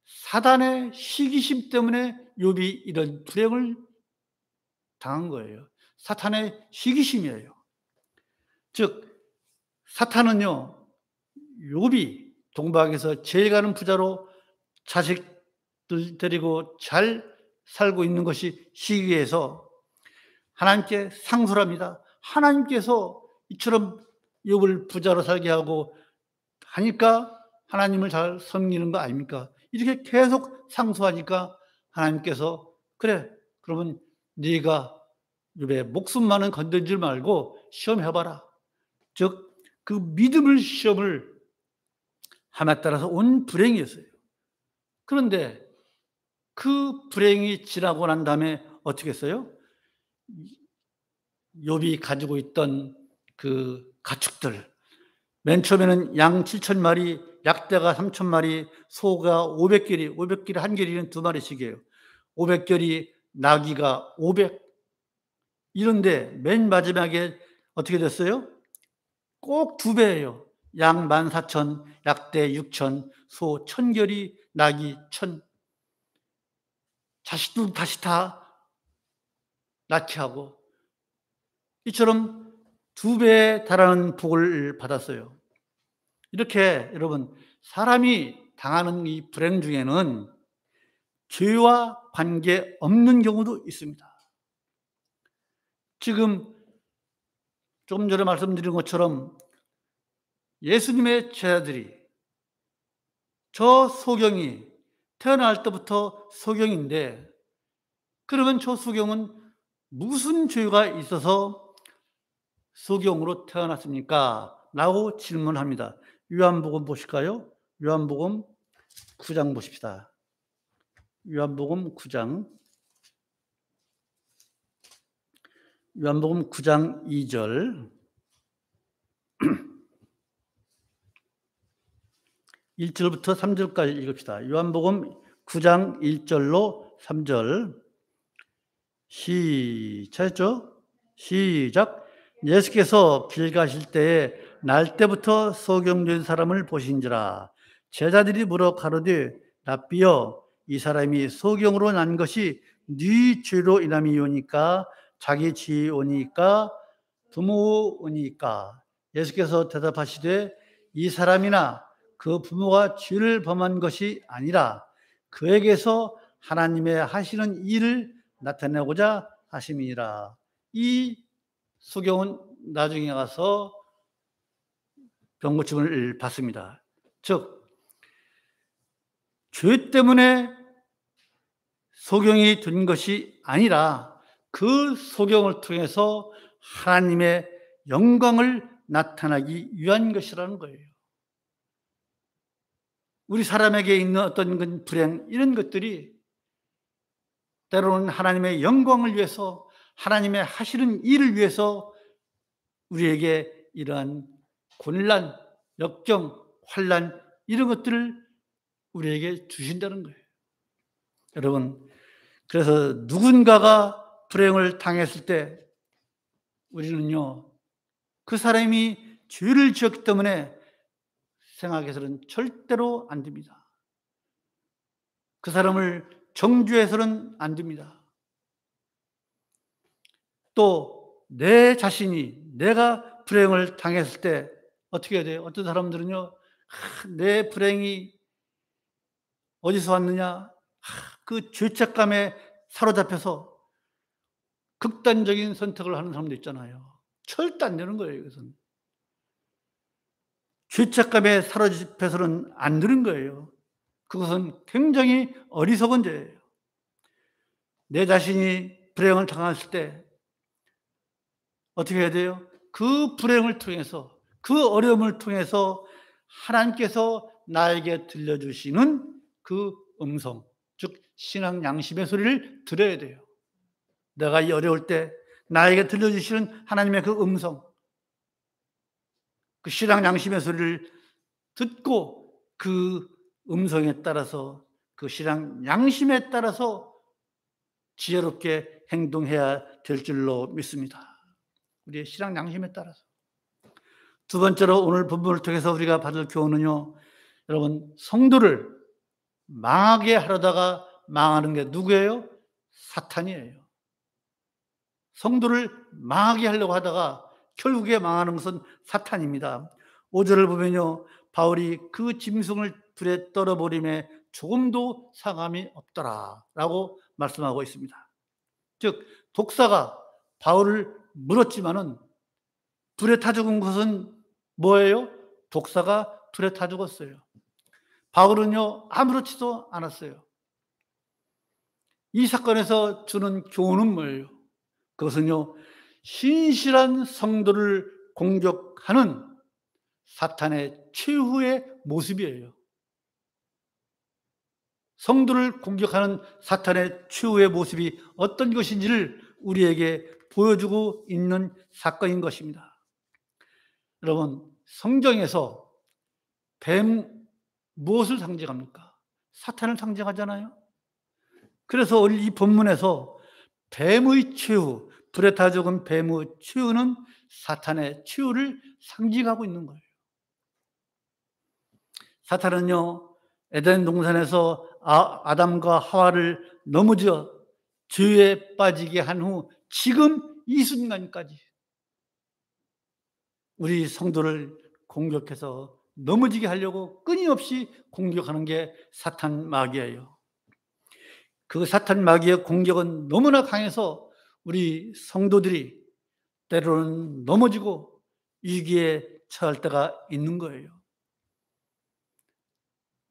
사단의 시기심 때문에 욥이 이런 불행을 당한 거예요. 사탄의 시기심이에요. 즉 사탄은요, 욥이 동박에서 제일 가는 부자로 자식들 데리고 잘 살고 있는 것이 시기해서 하나님께 상소를 합니다. 하나님께서 이처럼 욥을 부자로 살게 하고 하니까 하나님을 잘 섬기는 거 아닙니까? 이렇게 계속 상소하니까 하나님께서, 그래, 그러면 네가 욥의 목숨만은 건드리지 말고 시험해봐라. 즉 그 믿음을 시험을 함에 따라서 온 불행이었어요. 그런데 그 불행이 지나고 난 다음에 어떻게 했어요? 욥이 가지고 있던 그 가축들, 맨 처음에는 양 7,000마리, 약대가 3,000마리, 소가 500결이, 500결이 한 결이는 2마리씩이에요. 500결이, 나귀가 500, 이런데 맨 마지막에 어떻게 됐어요? 꼭 2배예요. 양 14,000, 약대 6,000, 소 1,000결이, 낙이 1,000. 자식들 다시 다 낳게 하고 이처럼 2배에 달하는 복을 받았어요. 이렇게 여러분, 사람이 당하는 이 불행 중에는 죄와 관계 없는 경우도 있습니다. 지금 조금 전에 말씀드린 것처럼 예수님의 제자들이 저 소경이 태어날 때부터 소경인데, 그러면 저 소경은 무슨 죄가 있어서 소경으로 태어났습니까? 라고 질문합니다. 요한복음 보실까요? 요한복음 9장 보십시다. 요한복음 9장 2절 1절부터 3절까지 읽읍시다. 요한복음 9장 1절로 3절 시작. 예수께서 길 가실 때에 날 때부터 소경된 사람을 보신지라. 제자들이 물어 가로되 랍비여, 이 사람이 소경으로 난 것이 네 죄로 인함이오니까 자기 지오니까 부모오니까? 예수께서 대답하시되 이 사람이나 그 부모가 죄를 범한 것이 아니라 그에게서 하나님의 하시는 일을 나타내고자 하심이니라. 이 소경은 나중에 가서 병고침을 받습니다. 즉, 죄 때문에 소경이 된 것이 아니라 그 소경을 통해서 하나님의 영광을 나타나기 위한 것이라는 거예요. 우리 사람에게 있는 어떤 불행, 이런 것들이 때로는 하나님의 영광을 위해서, 하나님의 하시는 일을 위해서 우리에게 이러한 곤란, 역경, 환난, 이런 것들을 우리에게 주신다는 거예요. 여러분, 그래서 누군가가 불행을 당했을 때 우리는요, 그 사람이 죄를 지었기 때문에 생각해서는 절대로 안 됩니다. 그 사람을 정죄해서는 안 됩니다. 또 내 자신이, 내가 불행을 당했을 때 어떻게 해야 돼요? 어떤 사람들은요, 내 불행이 어디서 왔느냐, 그 죄책감에 사로잡혀서 극단적인 선택을 하는 사람도 있잖아요. 절대 안 되는 거예요, 이것은. 죄책감에 사로잡혀서는 안 되는 거예요. 그것은 굉장히 어리석은 죄예요. 내 자신이 불행을 당했을 때 어떻게 해야 돼요? 그 불행을 통해서, 그 어려움을 통해서 하나님께서 나에게 들려주시는 그 음성, 즉 신앙 양심의 소리를 들어야 돼요. 내가 이 어려울 때 나에게 들려주시는 하나님의 그 음성, 그 신앙 양심의 소리를 듣고 그 음성에 따라서, 그 신앙 양심에 따라서 지혜롭게 행동해야 될 줄로 믿습니다. 우리의 신앙 양심에 따라서. 두 번째로 오늘 본문을 통해서 우리가 받을 교훈은요, 여러분, 성도를 망하게 하려다가 망하는 게 누구예요? 사탄이에요. 성도를 망하게 하려고 하다가 결국에 망하는 것은 사탄입니다. 5절을 보면요, 바울이 그 짐승을 불에 떨어버림에 조금도 상함이 없더라 라고 말씀하고 있습니다. 즉, 독사가 바울을 물었지만은 불에 타 죽은 것은 뭐예요? 독사가 불에 타 죽었어요. 바울은요, 아무렇지도 않았어요. 이 사건에서 주는 교훈은 뭐예요? 그것은요, 신실한 성도를 공격하는 사탄의 최후의 모습이에요. 성도를 공격하는 사탄의 최후의 모습이 어떤 것인지를 우리에게 보여주고 있는 사건인 것입니다. 여러분, 성경에서 뱀 무엇을 상징합니까? 사탄을 상징하잖아요. 그래서 오늘 이 본문에서 뱀의 최후, 불에 타 죽은 뱀의 치유는 사탄의 치유를 상징하고 있는 거예요. 사탄은요, 에덴 동산에서 아담과 하와를 넘어져 죄에 빠지게 한 후 지금 이 순간까지 우리 성도를 공격해서 넘어지게 하려고 끊임없이 공격하는 게 사탄 마귀예요. 그 사탄 마귀의 공격은 너무나 강해서 우리 성도들이 때로는 넘어지고 위기에 처할 때가 있는 거예요.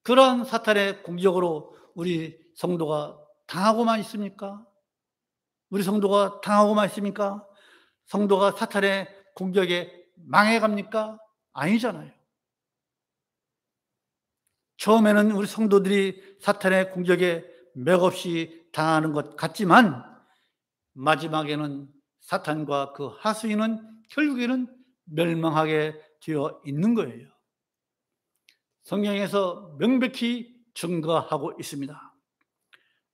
그러한 사탄의 공격으로 우리 성도가 당하고만 있습니까? 우리 성도가 당하고만 있습니까? 성도가 사탄의 공격에 망해갑니까? 아니잖아요. 처음에는 우리 성도들이 사탄의 공격에 맥없이 당하는 것 같지만 마지막에는 사탄과 그 하수인은 결국에는 멸망하게 되어 있는 거예요. 성경에서 명백히 증거하고 있습니다.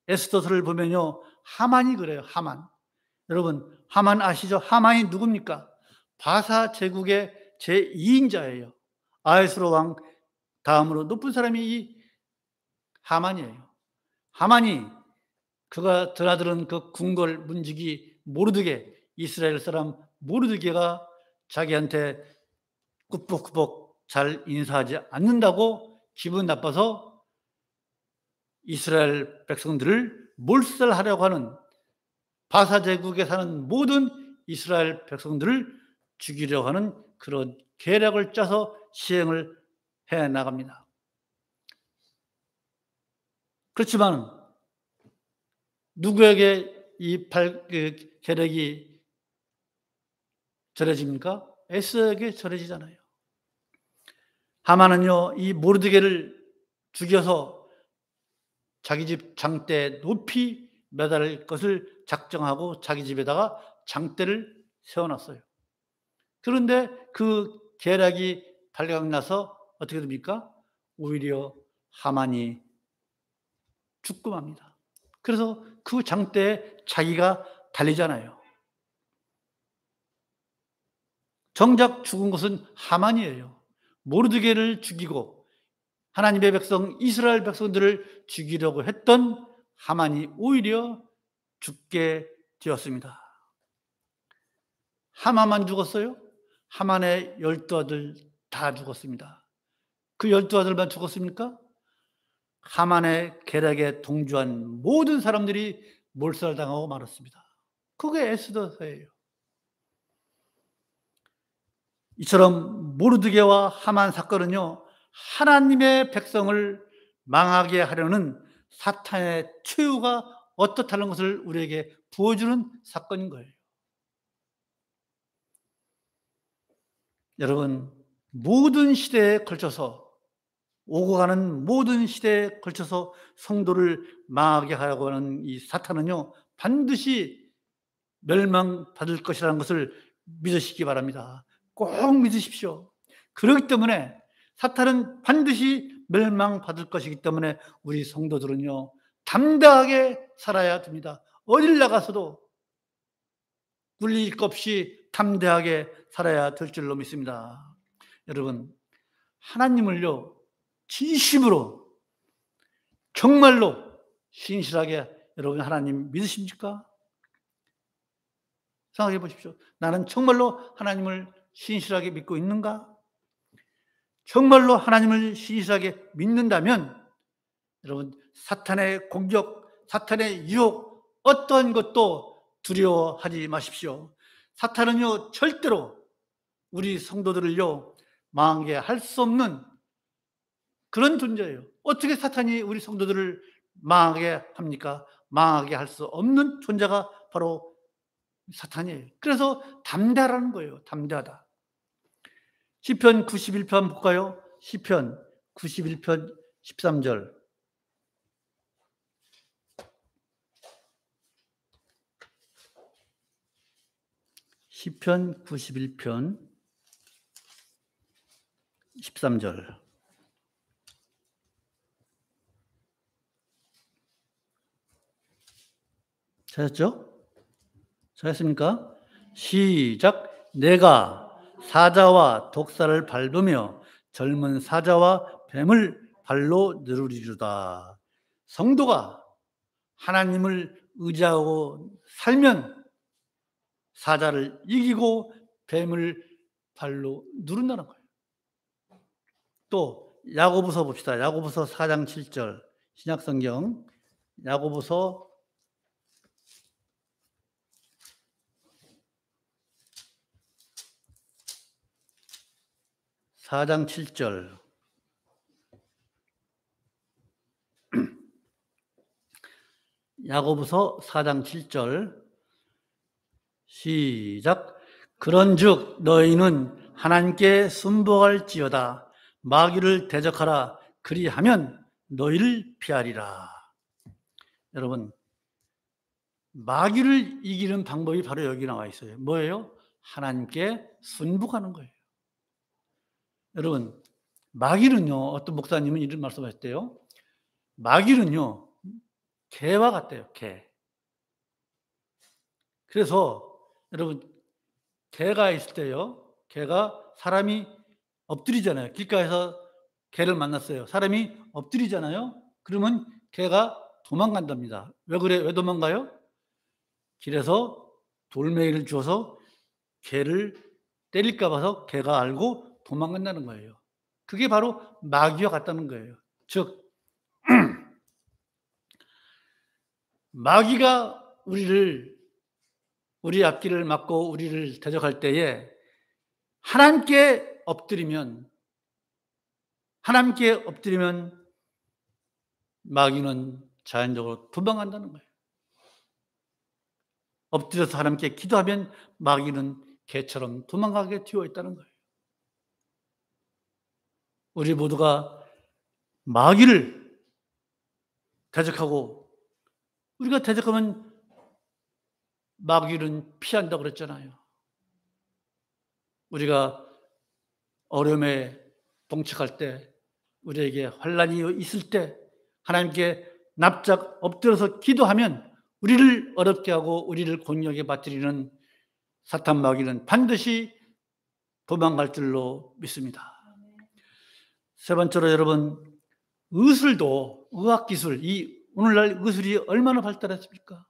에스더서를 보면요, 하만이 그래요. 하만. 여러분, 하만 아시죠? 하만이 누굽니까? 바사 제국의 제2인자예요. 아하수에로 왕 다음으로 높은 사람이 이 하만이에요. 하만이 그가 드나드는 그 궁궐 문지기 모르드게, 이스라엘 사람 모르드게가 자기한테 꾸벅꾸벅 잘 인사하지 않는다고 기분 나빠서 이스라엘 백성들을 몰살하려고 하는, 바사 제국에 사는 모든 이스라엘 백성들을 죽이려고 하는 그런 계략을 짜서 시행을 해 나갑니다. 그렇지만 누구에게 이 계략이 전해집니까? 에스더에게 전해지잖아요. 하만은요, 이 모르드게를 죽여서 자기 집 장대에 높이 매달릴 것을 작정하고 자기 집에다가 장대를 세워놨어요. 그런데 그 계략이 발각나서 어떻게 됩니까? 오히려 하만이 죽고 맙니다. 그래서 그 장대에 자기가 달리잖아요. 정작 죽은 것은 하만이에요. 모르드게를 죽이고 하나님의 백성 이스라엘 백성들을 죽이려고 했던 하만이 오히려 죽게 되었습니다. 하만만 죽었어요? 하만의 12아들 다 죽었습니다. 그 12아들만 죽었습니까? 하만의 계략에 동조한 모든 사람들이 몰살당하고 말았습니다. 그게 에스더서예요. 이처럼 모르드게와 하만 사건은요, 하나님의 백성을 망하게 하려는 사탄의 최후가 어떻다는 것을 우리에게 보여주는 사건인 거예요. 여러분, 모든 시대에 걸쳐서, 오고 가는 모든 시대에 걸쳐서 성도를 망하게 하려고 하는 이 사탄은요, 반드시 멸망받을 것이라는 것을 믿으시기 바랍니다. 꼭 믿으십시오. 그렇기 때문에 사탄은 반드시 멸망받을 것이기 때문에 우리 성도들은요, 담대하게 살아야 됩니다. 어딜 나가서도 꿀릴 것 없이 담대하게 살아야 될 줄로 믿습니다. 여러분, 하나님을요, 진심으로 정말로 신실하게 여러분 하나님 믿으십니까? 생각해 보십시오. 나는 정말로 하나님을 신실하게 믿고 있는가? 정말로 하나님을 신실하게 믿는다면 여러분, 사탄의 공격, 사탄의 유혹 어떠한 것도 두려워하지 마십시오. 사탄은요, 절대로 우리 성도들을요, 망하게 할 수 없는 그런 존재예요. 어떻게 사탄이 우리 성도들을 망하게 합니까? 망하게 할 수 없는 존재가 바로 사탄이에요. 그래서 담대하라는 거예요. 담대하다. 시편 91편 볼까요? 시편 91편 13절. 시편 91편 13절. 찾았죠? 잘했습니까? 시작. 내가 사자와 독사를 밟으며 젊은 사자와 뱀을 발로 누르리로다. 성도가 하나님을 의지하고 살면 사자를 이기고 뱀을 발로 누른다는 거예요. 또 야고보서 봅시다. 야고보서 4장 7절 신약성경 야고보서 4장 7절 야고보서 4장 7절 시작. 그런즉 너희는 하나님께 순복할지어다. 마귀를 대적하라. 그리하면 너희를 피하리라. 여러분, 마귀를 이기는 방법이 바로 여기 나와 있어요. 뭐예요? 하나님께 순복하는 거예요. 여러분, 마귀는요, 어떤 목사님은 이런 말씀하셨대요. 마귀는요, 개와 같대요, 개. 그래서 여러분, 개가 있을 때요, 개가 사람이 엎드리잖아요. 길가에서 개를 만났어요. 사람이 엎드리잖아요. 그러면 개가 도망간답니다. 왜 그래? 왜 도망가요? 길에서 돌멩이를 주어서 개를 때릴까 봐서 개가 알고 도망간다는 거예요. 그게 바로 마귀와 같다는 거예요. 즉 마귀가 우리 앞길을 막고 우리를 대적할 때에 하나님께 엎드리면 마귀는 자연적으로 도망간다는 거예요. 엎드려서 하나님께 기도하면 마귀는 개처럼 도망가게 되어 있다는 거예요. 우리 모두가 마귀를 대적하고 우리가 대적하면 마귀는 피한다고 그랬잖아요. 우리가 어려움에 봉착할 때, 우리에게 환난이 있을 때 하나님께 납작 엎드려서 기도하면 우리를 어렵게 하고 우리를 곤욕에 빠뜨리는 사탄 마귀는 반드시 도망갈 줄로 믿습니다. 세 번째로 여러분, 의술도, 의학기술, 이 오늘날 의술이 얼마나 발달했습니까?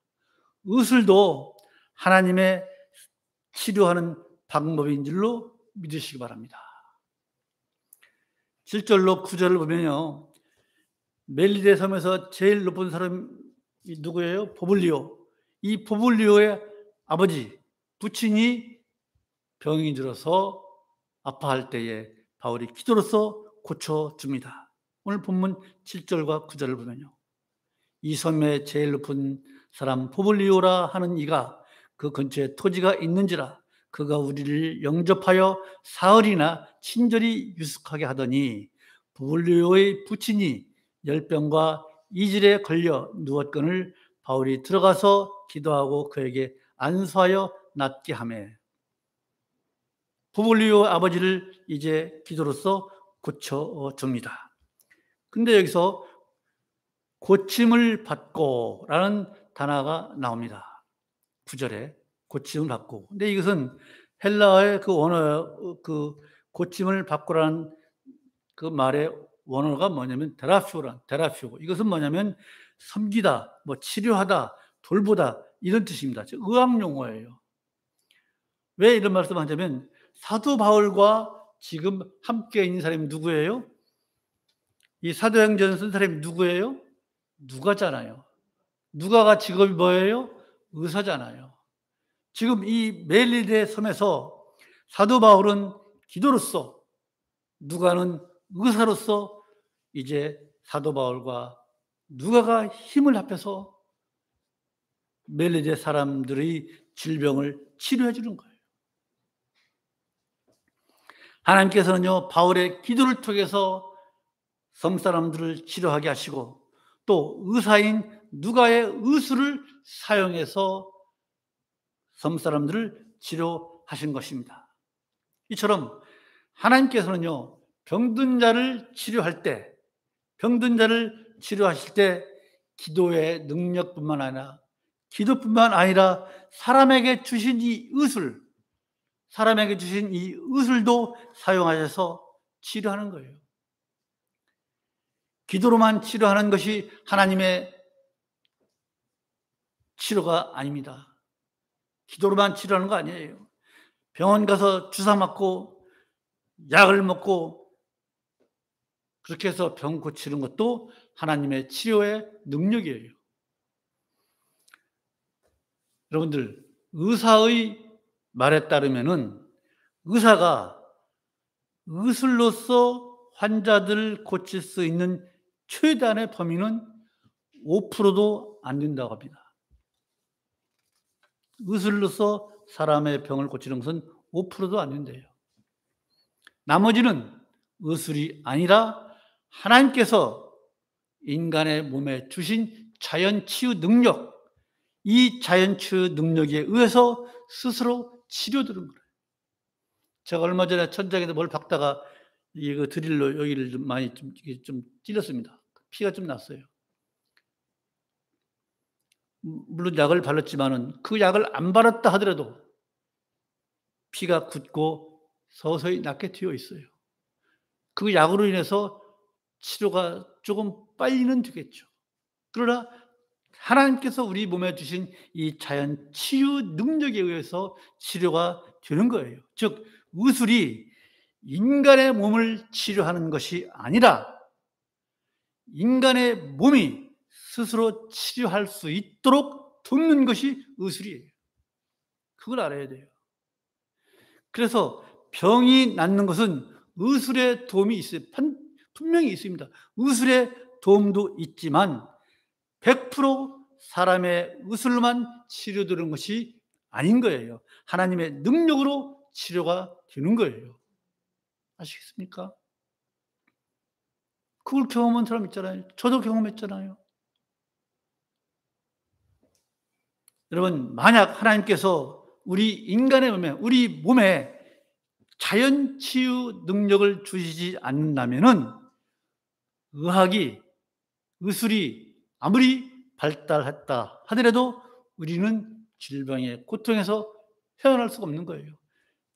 의술도 하나님의 치료하는 방법인 줄로 믿으시기 바랍니다. 7절로 9절을 보면요, 멜리데 섬에서 제일 높은 사람이 누구예요? 보블리오. 이 보블리오의 아버지, 부친이 병이 들어서 아파할 때에 바울이 기도로서 고쳐줍니다. 오늘 본문 7절과 9절을 보면요, 이 섬의 제일 높은 사람 보블리오라 하는 이가 그 근처에 토지가 있는지라 그가 우리를 영접하여 사흘이나 친절히 유숙하게 하더니 보블리오의 부친이 열병과 이질에 걸려 누웠거늘 바울이 들어가서 기도하고 그에게 안수하여 낫게 하며 보블리오 아버지를 이제 기도로서 고쳐줍니다. 근데 여기서 고침을 받고 라는 단어가 나옵니다. 9절에 고침을 받고. 근데 이것은 헬라어의 그 원어, 그 고침을 받고라는 그 말의 원어가 뭐냐면 데라피오고. 이것은 뭐냐면 섬기다, 뭐 치료하다, 돌보다 이런 뜻입니다. 즉 의학 용어예요. 왜 이런 말씀을 하냐면 사도 바울과 지금 함께 있는 사람이 누구예요? 이 사도행전을 쓴 사람이 누구예요? 누가잖아요. 누가가 직업이 뭐예요? 의사잖아요. 지금 이 멜리데 섬에서 사도 바울은 기도로서, 누가는 의사로서 이제 사도 바울과 누가가 힘을 합해서 멜리데 사람들의 질병을 치료해 주는 거예요. 하나님께서는요, 바울의 기도를 통해서 섬 사람들을 치료하게 하시고 또 의사인 누가의 의술을 사용해서 섬 사람들을 치료하신 것입니다. 이처럼 하나님께서는요, 병든 자를 치료할 때, 병든 자를 치료하실 때 기도의 능력뿐만 아니라 기도뿐만 아니라 사람에게 주신 이 의술도 사용하셔서 치료하는 거예요. 기도로만 치료하는 것이 하나님의 치료가 아닙니다. 기도로만 치료하는 거 아니에요. 병원 가서 주사 맞고 약을 먹고 그렇게 해서 병 고치는 것도 하나님의 치료의 능력이에요. 여러분들, 의사의 말에 따르면은 의사가 의술로서 환자들을 고칠 수 있는 최대한의 범위는 5%도 안 된다고 합니다. 의술로서 사람의 병을 고치는 것은 5%도 안 된대요. 나머지는 의술이 아니라 하나님께서 인간의 몸에 주신 자연치유 능력, 이 자연치유 능력에 의해서 스스로 치료되는 거예요. 제가 얼마 전에 천장에서 뭘 박다가 이거 드릴로 여기를 좀 많이 좀 찔렸습니다. 피가 좀 났어요. 물론 약을 발랐지만은 그 약을 안 발랐다 하더라도 피가 굳고 서서히 낫게 되어 있어요. 그 약으로 인해서 치료가 조금 빨리는 되겠죠. 그러나 하나님께서 우리 몸에 주신 이 자연 치유 능력에 의해서 치료가 되는 거예요. 즉, 의술이 인간의 몸을 치료하는 것이 아니라 인간의 몸이 스스로 치료할 수 있도록 돕는 것이 의술이에요. 그걸 알아야 돼요. 그래서 병이 낫는 것은 의술의 도움이 있어요. 분명히 있습니다. 의술의 도움도 있지만 100% 사람의 의술로만 치료되는 것이 아닌 거예요. 하나님의 능력으로 치료가 되는 거예요. 아시겠습니까? 그걸 경험한 사람 있잖아요. 저도 경험했잖아요. 여러분, 만약 하나님께서 우리 인간의 몸에, 우리 몸에 자연치유 능력을 주시지 않는다면은 의술이 아무리 발달했다 하더라도 우리는 질병의 고통에서 헤어날 수가 없는 거예요.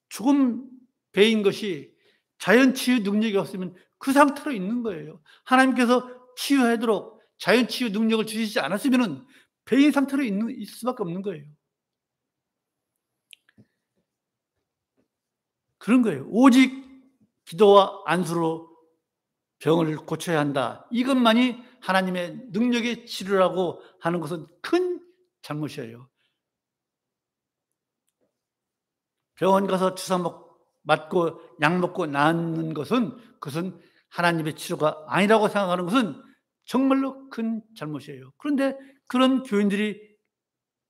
조금 배인 것이 자연치유 능력이 없으면 그 상태로 있는 거예요. 하나님께서 치유하도록 자연치유 능력을 주시지 않았으면 배인 상태로 있을 수밖에 없는 거예요. 그런 거예요. 오직 기도와 안수로 병을 고쳐야 한다. 이것만이 하나님의 능력의 치료라고 하는 것은 큰 잘못이에요. 병원 가서 주사 맞고 약 먹고 낫는 것은 그것은 하나님의 치료가 아니라고 생각하는 것은 정말로 큰 잘못이에요. 그런데 그런 교인들이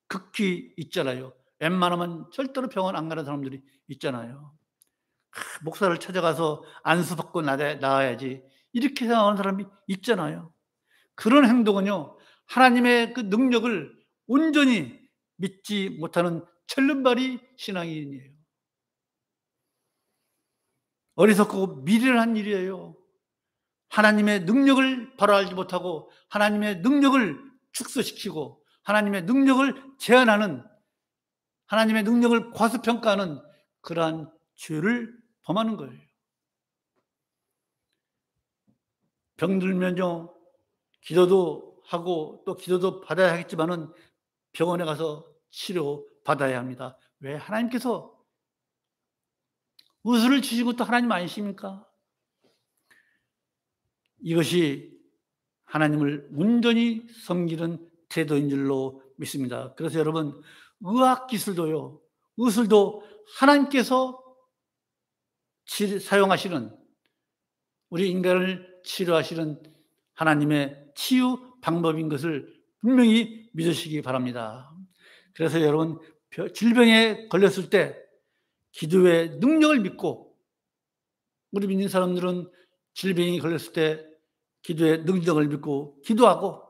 극히 있잖아요. 웬만하면 절대로 병원 안 가는 사람들이 있잖아요. 목사를 찾아가서 안수받고 나아야지 이렇게 생각하는 사람이 있잖아요. 그런 행동은요, 하나님의 그 능력을 온전히 믿지 못하는 철름발이 신앙인이에요. 어리석고 미련한 일이에요. 하나님의 능력을 바로 알지 못하고 하나님의 능력을 축소시키고 하나님의 능력을 제한하는, 하나님의 능력을 과소평가하는 그러한 죄를 범하는 거예요. 병들면요, 기도도 하고 또 기도도 받아야 하겠지만은 병원에 가서 치료 받아야 합니다. 왜? 하나님께서 의술을 주신 것도 하나님 아니십니까? 이것이 하나님을 온전히 섬기는 태도인 줄로 믿습니다. 그래서 여러분, 의학기술도요, 의술도 하나님께서 사용하시는, 우리 인간을 치료하시는 하나님의 치유 방법인 것을 분명히 믿으시기 바랍니다. 그래서 여러분, 질병에 걸렸을 때 기도의 능력을 믿고, 우리 믿는 사람들은 질병이 걸렸을 때 기도의 능력을 믿고 기도하고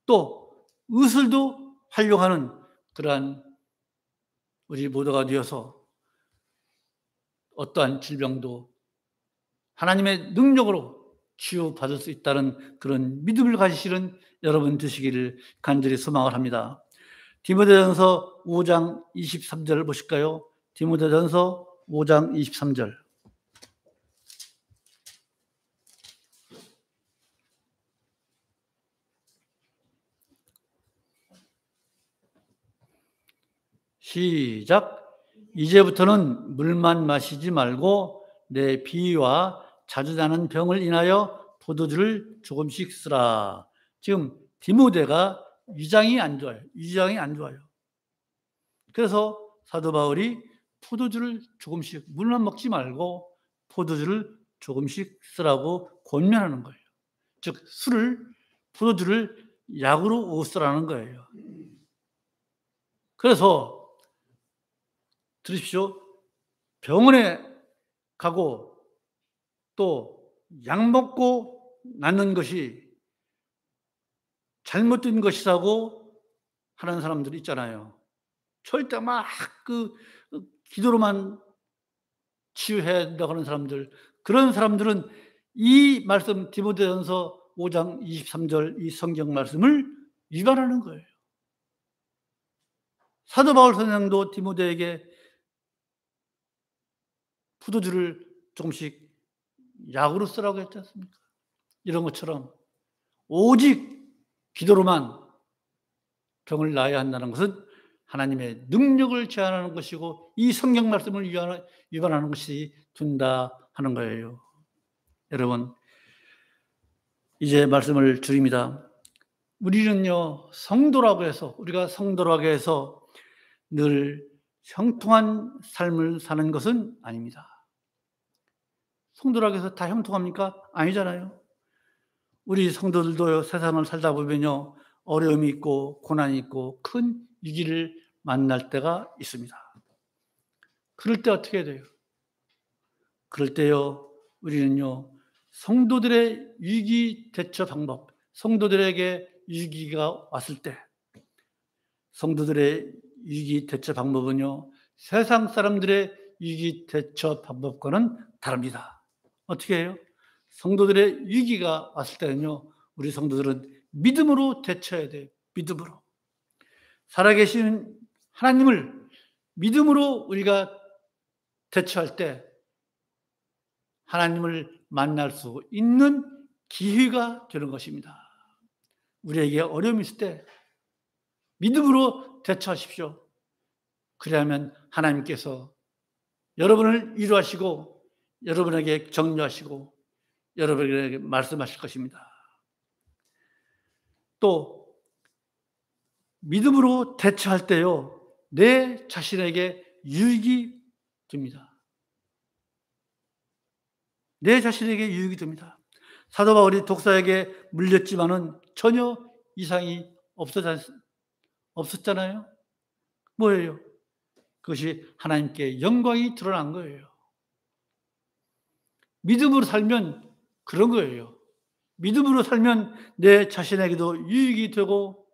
또 의술도 활용하는 그러한 우리 모두가 되어서 어떠한 질병도 하나님의 능력으로 치유받을 수 있다는 그런 믿음을 가지시는 여러분 되시기를 간절히 소망을 합니다. 디모데전서 5장 23절 보실까요? 디모데전서 5장 23절. 시작. 이제부터는 물만 마시지 말고 내 비위와 자주 나는 병을 인하여 포도주를 조금씩 쓰라. 지금 디모데가 위장이 안 좋아요. 위장이 안 좋아요. 그래서 사도 바울이 포도주를 조금씩, 물만 먹지 말고 포도주를 조금씩 쓰라고 권면하는 거예요. 즉 포도주를 약으로 쓰라는 거예요. 그래서 들으십시오. 병원에 가고 또 약 먹고 낫는 것이 잘못된 것이라고 하는 사람들이 있잖아요. 절대 막 기도로만 치유해야 된다고 하는 사람들, 그런 사람들은 이 말씀 디모데전서 5장 23절 이 성경 말씀을 위반하는 거예요. 사도 바울 선생도 디모데에게 포도주를 조금씩 약으로 쓰라고 했지 않습니까? 이런 것처럼 오직 기도로만 병을 나아야 한다는 것은 하나님의 능력을 제한하는 것이고 이 성경 말씀을 위반하는 것이 된다 하는 거예요. 여러분, 이제 말씀을 드립니다. 우리는요, 우리가 성도라고 해서 늘 형통한 삶을 사는 것은 아닙니다. 성도라고 해서 다 형통합니까? 아니잖아요. 우리 성도들도 세상을 살다 보면요, 어려움이 있고 고난이 있고 큰 위기를 만날 때가 있습니다. 그럴 때 어떻게 해야 돼요? 그럴 때요, 우리는요, 성도들의 위기 대처 방법, 성도들에게 위기가 왔을 때 성도들의 위기 대처 방법은요, 세상 사람들의 위기 대처 방법과는 다릅니다. 어떻게 해요? 성도들의 위기가 왔을 때는요, 우리 성도들은 믿음으로 대처해야 돼요. 믿음으로. 살아계신 하나님을 믿음으로 우리가 대처할 때 하나님을 만날 수 있는 기회가 되는 것입니다. 우리에게 어려움이 있을 때 믿음으로 대처하십시오. 그래야만 하나님께서 여러분을 위로하시고 여러분에게 격려하시고 여러분에게 말씀하실 것입니다. 또 믿음으로 대처할 때요, 내 자신에게 유익이 됩니다. 내 자신에게 유익이 됩니다. 사도 바울이 독사에게 물렸지만은 전혀 이상이 없었잖아요. 뭐예요? 그것이 하나님께 영광이 드러난 거예요. 믿음으로 살면 그런 거예요. 믿음으로 살면 내 자신에게도 유익이 되고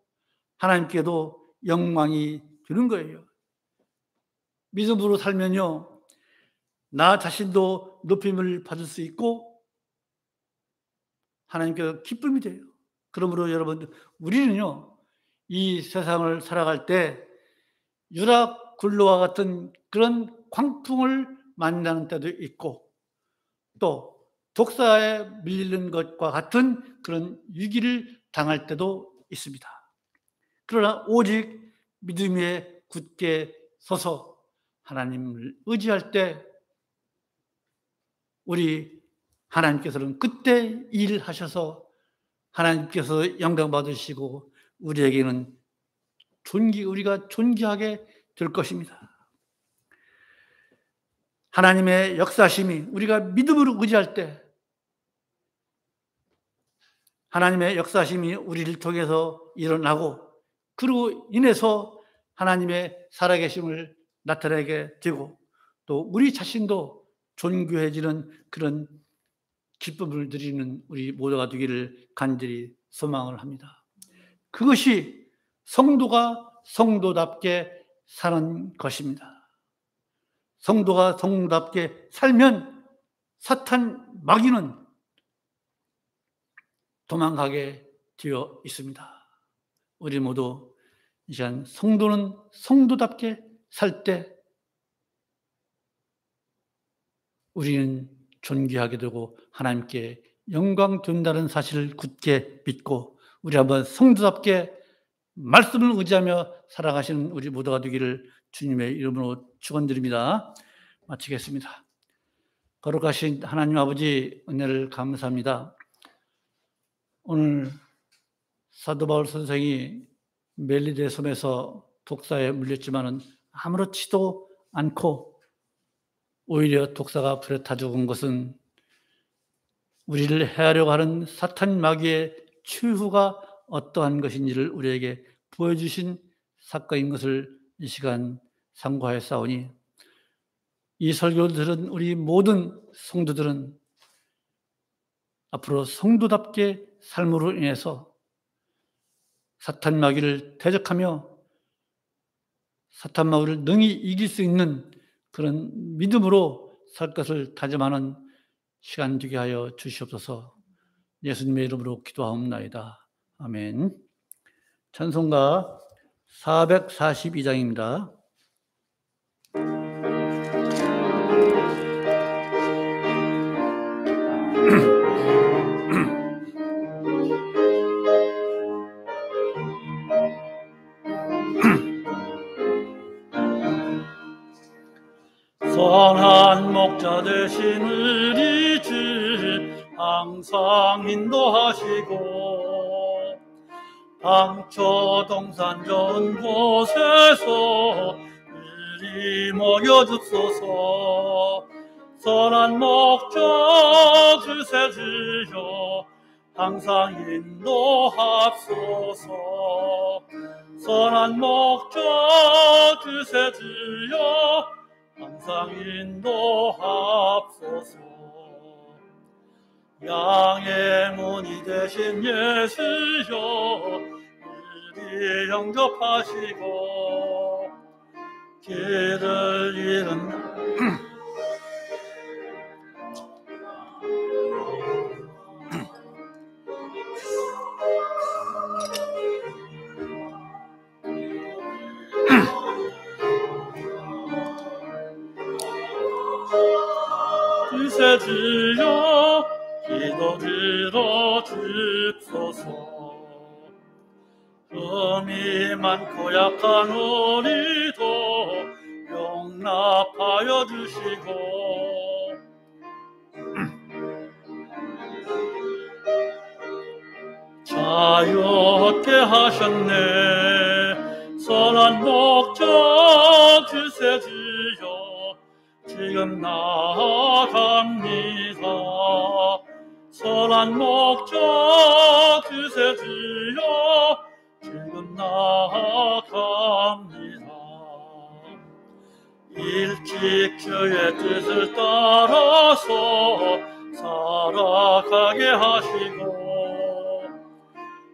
하나님께도 영광이 되는 거예요. 믿음으로 살면요, 나 자신도 높임을 받을 수 있고 하나님께서 기쁨이 돼요. 그러므로 여러분, 우리는요, 이 세상을 살아갈 때 유라굴로와 같은 그런 광풍을 만나는 때도 있고 또 독사에 밀리는 것과 같은 그런 위기를 당할 때도 있습니다. 그러나 오직 믿음 위에 굳게 서서 하나님을 의지할 때 우리 하나님께서는 그때 일하셔서 하나님께서 영광 받으시고 우리에게는 우리가 존귀하게 될 것입니다. 하나님의 역사심이 우리가 믿음으로 의지할 때 하나님의 역사심이 우리를 통해서 일어나고 그로 인해서 하나님의 살아계심을 나타내게 되고 또 우리 자신도 존귀해지는 그런 기쁨을 누리는 우리 모두가 되기를 간절히 소망을 합니다. 그것이 성도가 성도답게 사는 것입니다. 성도가 성도답게 살면 사탄 마귀는 도망가게 되어 있습니다. 우리 모두 이 시간 성도는 성도답게 살 때 우리는 존귀하게 되고 하나님께 영광 된다는 사실을 굳게 믿고 우리 한번 성도답게 말씀을 의지하며 살아가시는 우리 모두가 되기를 주님의 이름으로 축원드립니다. 마치겠습니다. 거룩하신 하나님 아버지 은혜를 감사합니다. 오늘 사도 바울 선생이 멜리데 섬에서 독사에 물렸지만은 아무렇지도 않고 오히려 독사가 불에 타 죽은 것은 우리를 해하려고 하는 사탄 마귀의 추후가 어떠한 것인지를 우리에게 보여주신 사건인 것을 이 시간 상고하였사오니 이 설교를 들은 우리 모든 성도들은 앞으로 성도답게 삶으로 인해서 사탄 마귀를 대적하며 사탄 마귀를 능히 이길 수 있는 그런 믿음으로 살 것을 다짐하는 시간 되게 하여 주시옵소서. 예수님의 이름으로 기도하옵나이다. 아멘. 찬송가 442장입니다. 선한 목자 되신 우리 주 항상 인도하시고 방초 동산 좋은 곳에서 우리 모여줍소서. 선한 목자 주세 주여 항상 인도합소서. 선한 목자 주세 주여 항상 인도합소서. 양의 문이 되신 예수여 우리 영접하시고 길을 잃은 주세 주여 기도 들어 주옵소서. 흠이 많고 약한 우리도 용납하여 주시고 자유롭게 하셨네. 선한 목자 주세 주여 지금 나아갑니다. 선한 목자 주세 주여 지금 나아갑니다. 일찍 주의 뜻을 따라서 살아가게 하시고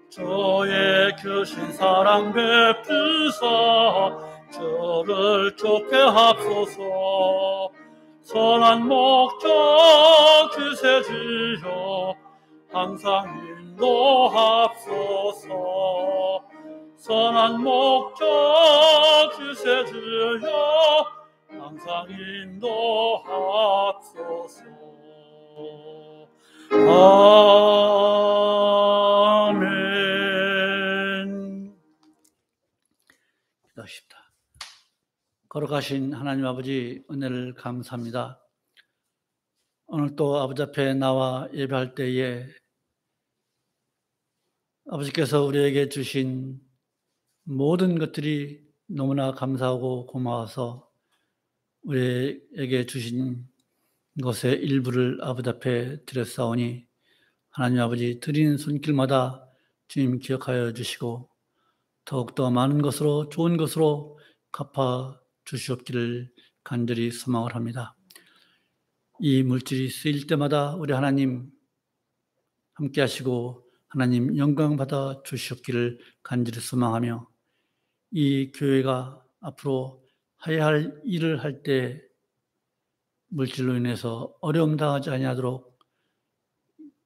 주의 크신 사랑 베푸사 저를 좁게 합소서. 선한 목자 주세 주여 항상 인도합소서. 선한 목자 주세 주여 항상 인도합소서. 아멘. 기도하십시다. 거룩하신 하나님 아버지 은혜를 감사합니다. 오늘 또 아버지 앞에 나와 예배할 때에 아버지께서 우리에게 주신 모든 것들이 너무나 감사하고 고마워서 우리에게 주신 것의 일부를 아버지 앞에 드렸사오니 하나님 아버지 드리는 손길마다 주님 기억하여 주시고 더욱더 많은 것으로 좋은 것으로 갚아 주시옵기를 간절히 소망을 합니다. 이 물질이 쓰일 때마다 우리 하나님 함께 하시고 하나님 영광 받아 주시옵기를 간절히 소망하며 이 교회가 앞으로 해야 할 일을 할 때 물질로 인해서 어려움 당하지 아니하도록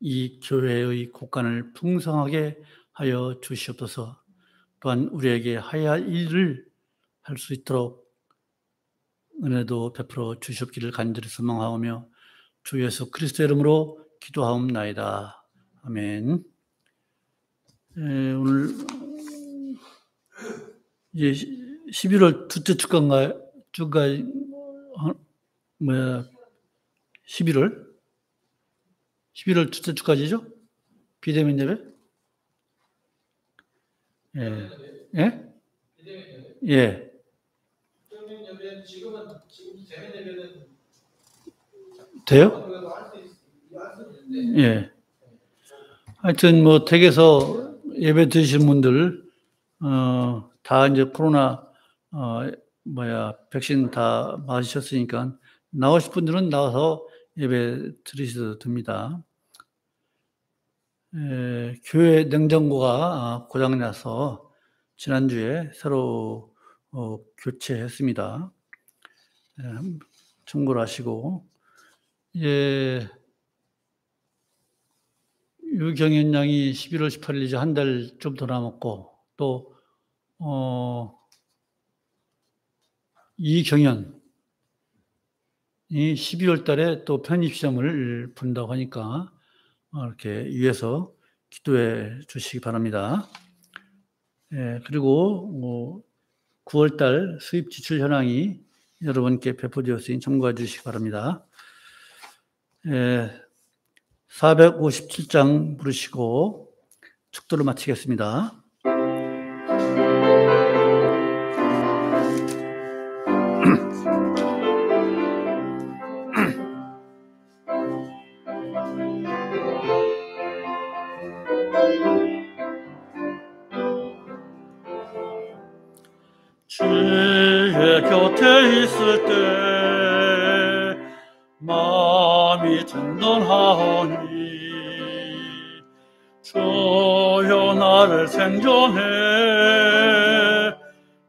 이 교회의 곳간을 풍성하게 하여 주시옵소서. 또한 우리에게 해야 할 일을 할 수 있도록 은혜도 베풀어 주시옵기를 간절히 소망하오며 주 예수 그리스도의 이름으로 기도하옵나이다. 아멘. 오늘 이제 11월 둘째 주가 11월 둘째 주까지죠? 비대면 예배? 예. 예? 예. 비대면 예배는 지금 대면 예배는 돼요? 할수 있는데. 예. 하여튼 뭐 댁에서 예배 드리시는 분들 다 이제 코로나 백신 다 맞으셨으니까 나오실 분들은 나와서 예배 드리셔도 됩니다. 교회 냉장고가 고장나서 지난주에 새로 교체했습니다. 참고를 하시고, 유경연 양이 11월 18일 이제 한 달 좀 더 남았고, 또 이경연이 12월 달에 또 편입시험을 본다고 하니까 이렇게 위해서 기도해 주시기 바랍니다. 그리고 9월 달 수입 지출 현황이 여러분께 배포되었으니 참고해 주시기 바랍니다. 457장 부르시고 축도를 마치겠습니다. 주의 곁에 있을 때 마음이 든든하오니 주여 나를 생존해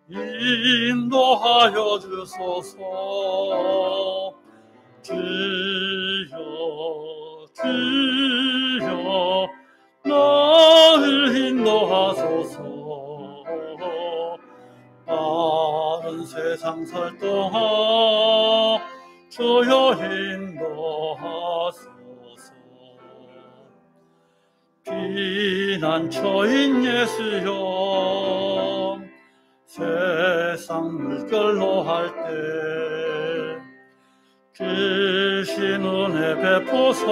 인도하여 주소서. 주여 나를 인도하소서. 빠른 세상 살 동안 주여 인도하소서. 피난처인 예수여 세상 물결로 할 때 주신 은혜 베푸사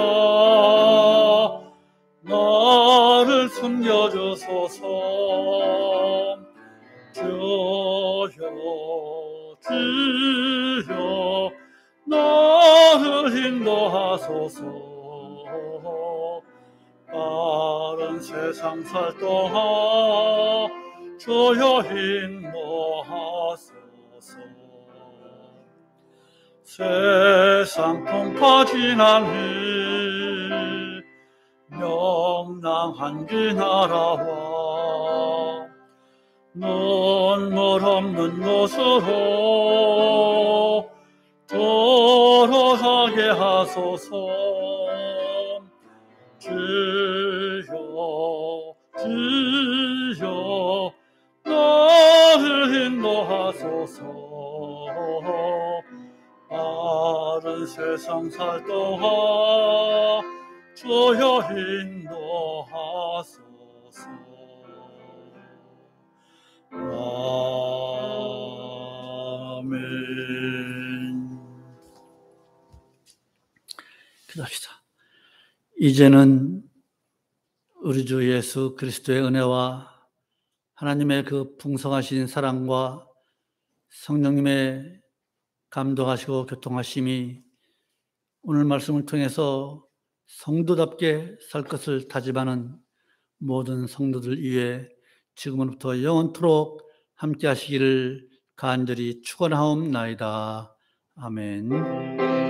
나를 숨겨주소서. 주여 나를 인도하소서. 빠른 세상 살 동안 주여 인도하소서. 세상 풍파 지난 후 명랑한 그 나라와 눈물 없는 곳으로 돌아가게 하소서. 주여 나를 인도하소서. 빠른 세상 살 동안 주여 인도하소서. 아멘. 기도합시다. 이제는 우리 주 예수 그리스도의 은혜와 하나님의 그 풍성하신 사랑과 성령님의 감동하시고 교통하심이 오늘 말씀을 통해서 성도답게 살 것을 다짐하는 모든 성도들 위해 지금부터 영원토록 함께 하시기를 간절히 축원하옵나이다. 아멘.